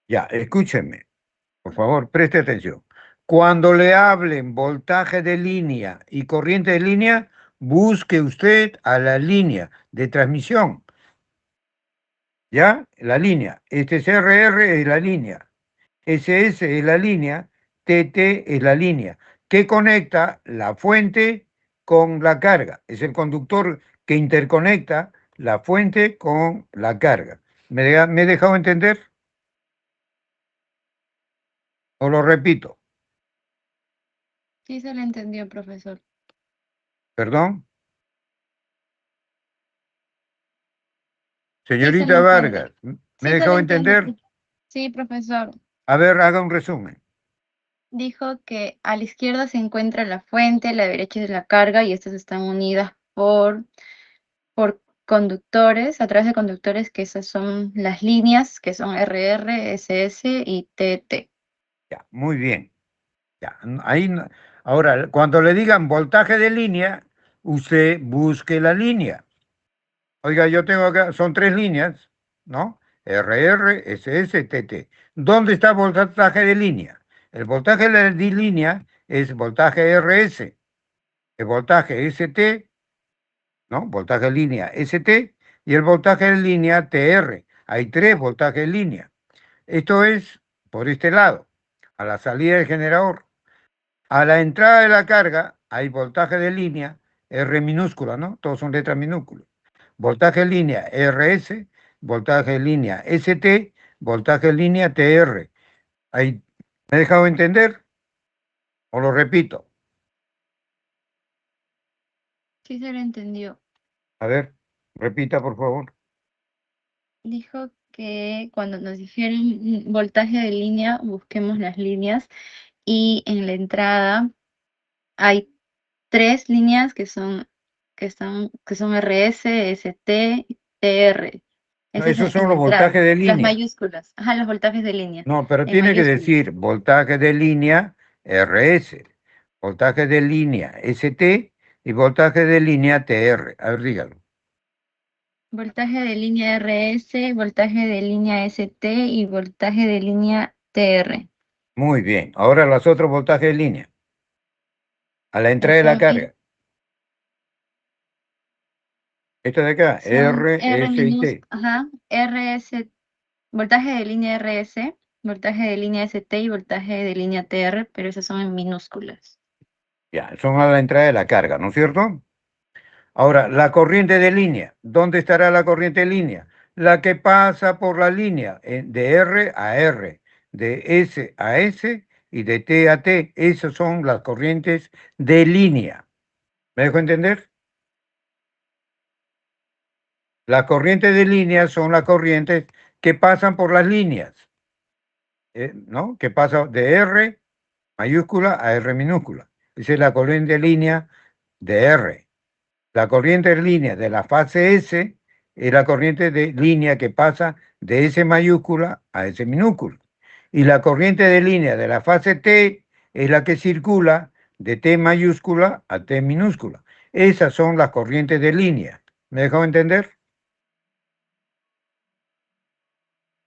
[SPEAKER 1] Ya, escúchenme. Por favor, preste atención. Cuando le hablen voltaje de línea y corriente de línea, busque usted a la línea de transmisión. ¿Ya? La línea. Este es RR es la línea. SS es la línea. TT es la línea que conecta la fuente con la carga. Es el conductor que interconecta la fuente con la carga. ¿Me he dejado entender? O lo repito.
[SPEAKER 2] Sí se le entendió, profesor.
[SPEAKER 1] ¿Perdón?
[SPEAKER 2] Sí se le
[SPEAKER 1] Señorita
[SPEAKER 2] entiende.
[SPEAKER 1] Vargas, ¿me
[SPEAKER 2] Sí se le
[SPEAKER 1] dejó
[SPEAKER 2] entiende.
[SPEAKER 1] entender?
[SPEAKER 2] Sí, profesor.
[SPEAKER 1] A ver, haga un resumen.
[SPEAKER 2] Dijo que a la izquierda se encuentra la fuente, a la derecha es la carga y estas están unidas por conductores, a través de conductores que esas son las líneas, que son RR, SS y TT.
[SPEAKER 1] Ya, muy bien. Ya, ahí, ahora, cuando le digan voltaje de línea, usted busque la línea. Oiga, yo tengo acá, son 3 líneas, ¿no? RR, SS, TT. ¿Dónde está el voltaje de línea? El voltaje de línea es voltaje RS, el voltaje ST, ¿no? Voltaje de línea ST y el voltaje de línea TR. Hay 3 voltajes de línea. Esto es por este lado, a la salida del generador. A la entrada de la carga hay voltaje de línea, R minúscula, ¿no? Todos son letras minúsculas. Voltaje de línea RS, voltaje de línea ST, voltaje de línea TR. Ahí, ¿me he dejado entender? ¿O lo repito?
[SPEAKER 2] Sí se le entendió.
[SPEAKER 1] A ver, repita, por favor.
[SPEAKER 2] Dijo que cuando nos dijeron voltaje de línea, busquemos las líneas y en la entrada hay 3 líneas que son RS, ST, TR.
[SPEAKER 1] No,
[SPEAKER 2] Ese es
[SPEAKER 1] esos son
[SPEAKER 2] en la
[SPEAKER 1] los
[SPEAKER 2] entrada.
[SPEAKER 1] voltajes de
[SPEAKER 2] Las
[SPEAKER 1] línea.
[SPEAKER 2] mayúsculas. Ajá, los voltajes de línea.
[SPEAKER 1] No, pero
[SPEAKER 2] En
[SPEAKER 1] tiene que
[SPEAKER 2] mayúsculas.
[SPEAKER 1] decir voltaje de línea RS, voltaje de línea ST y voltaje de línea TR. A ver, dígalo.
[SPEAKER 2] Voltaje de línea RS, voltaje de línea ST y voltaje de línea TR.
[SPEAKER 1] Muy bien. Ahora los otros voltajes de línea. A la entrada de la carga. Esto de acá,
[SPEAKER 2] Son
[SPEAKER 1] R, S y T.
[SPEAKER 2] Ajá, RS, voltaje de línea RS, voltaje de línea ST y voltaje de línea TR, pero esas son en minúsculas.
[SPEAKER 1] Ya, son a la entrada de la carga, ¿no es cierto? Ahora, la corriente de línea. ¿Dónde estará la corriente de línea? La que pasa por la línea de R a R, de S a S y de T a T. Esas son las corrientes de línea. ¿Me dejo entender? Las corrientes de línea son las corrientes que pasan por las líneas, ¿no? Que pasa de R mayúscula a R minúscula. Esa es la corriente de línea de R. La corriente de línea de la fase S es la corriente de línea que pasa de S mayúscula a S minúscula. Y la corriente de línea de la fase T es la que circula de T mayúscula a T minúscula. Esas son las corrientes de línea. ¿Me dejó entender?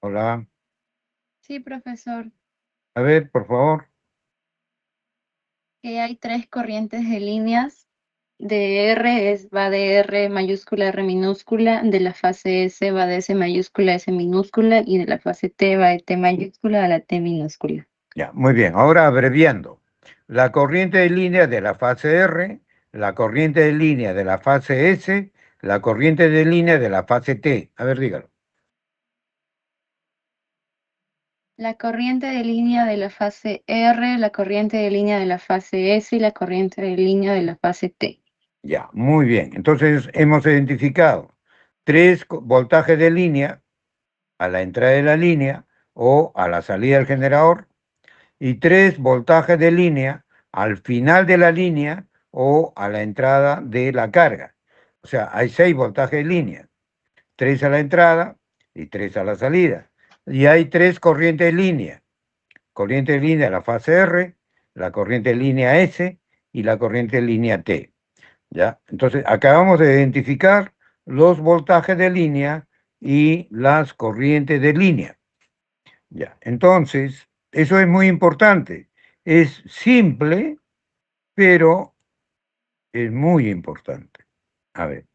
[SPEAKER 1] Hola.
[SPEAKER 2] Sí, profesor.
[SPEAKER 1] A ver, por favor.
[SPEAKER 2] Que hay 3 corrientes de líneas. De R va de R mayúscula a R minúscula, de la fase S va de S mayúscula a S minúscula y de la fase T va de T mayúscula a la T minúscula.
[SPEAKER 1] Ya, muy bien. Ahora abreviando. La corriente de línea de la fase R, la corriente de línea de la fase S, la corriente de línea de la fase T. A ver, dígalo.
[SPEAKER 2] La corriente de línea de la fase R, la corriente de línea de la fase S y la corriente de línea de la fase T.
[SPEAKER 1] Ya, muy bien. Entonces hemos identificado 3 voltajes de línea a la entrada de la línea o a la salida del generador y 3 voltajes de línea al final de la línea o a la entrada de la carga. O sea, hay 6 voltajes de línea, 3 a la entrada y 3 a la salida. Y hay 3 corrientes de línea. Corriente de línea de la fase R, la corriente de línea S y la corriente de línea T. ¿Ya? Entonces, acabamos de identificar los voltajes de línea y las corrientes de línea. ¿Ya? Entonces, eso es muy importante. Es simple, pero es muy importante. A ver.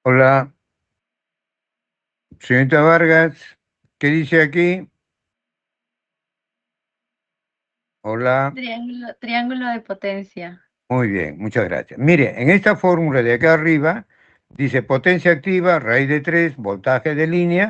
[SPEAKER 1] Hola. Señorita Vargas, ¿qué dice aquí? Hola.
[SPEAKER 2] Triángulo de potencia.
[SPEAKER 1] Muy bien, muchas gracias. Mire, en esta fórmula de acá arriba dice potencia activa, raíz de 3, voltaje de línea.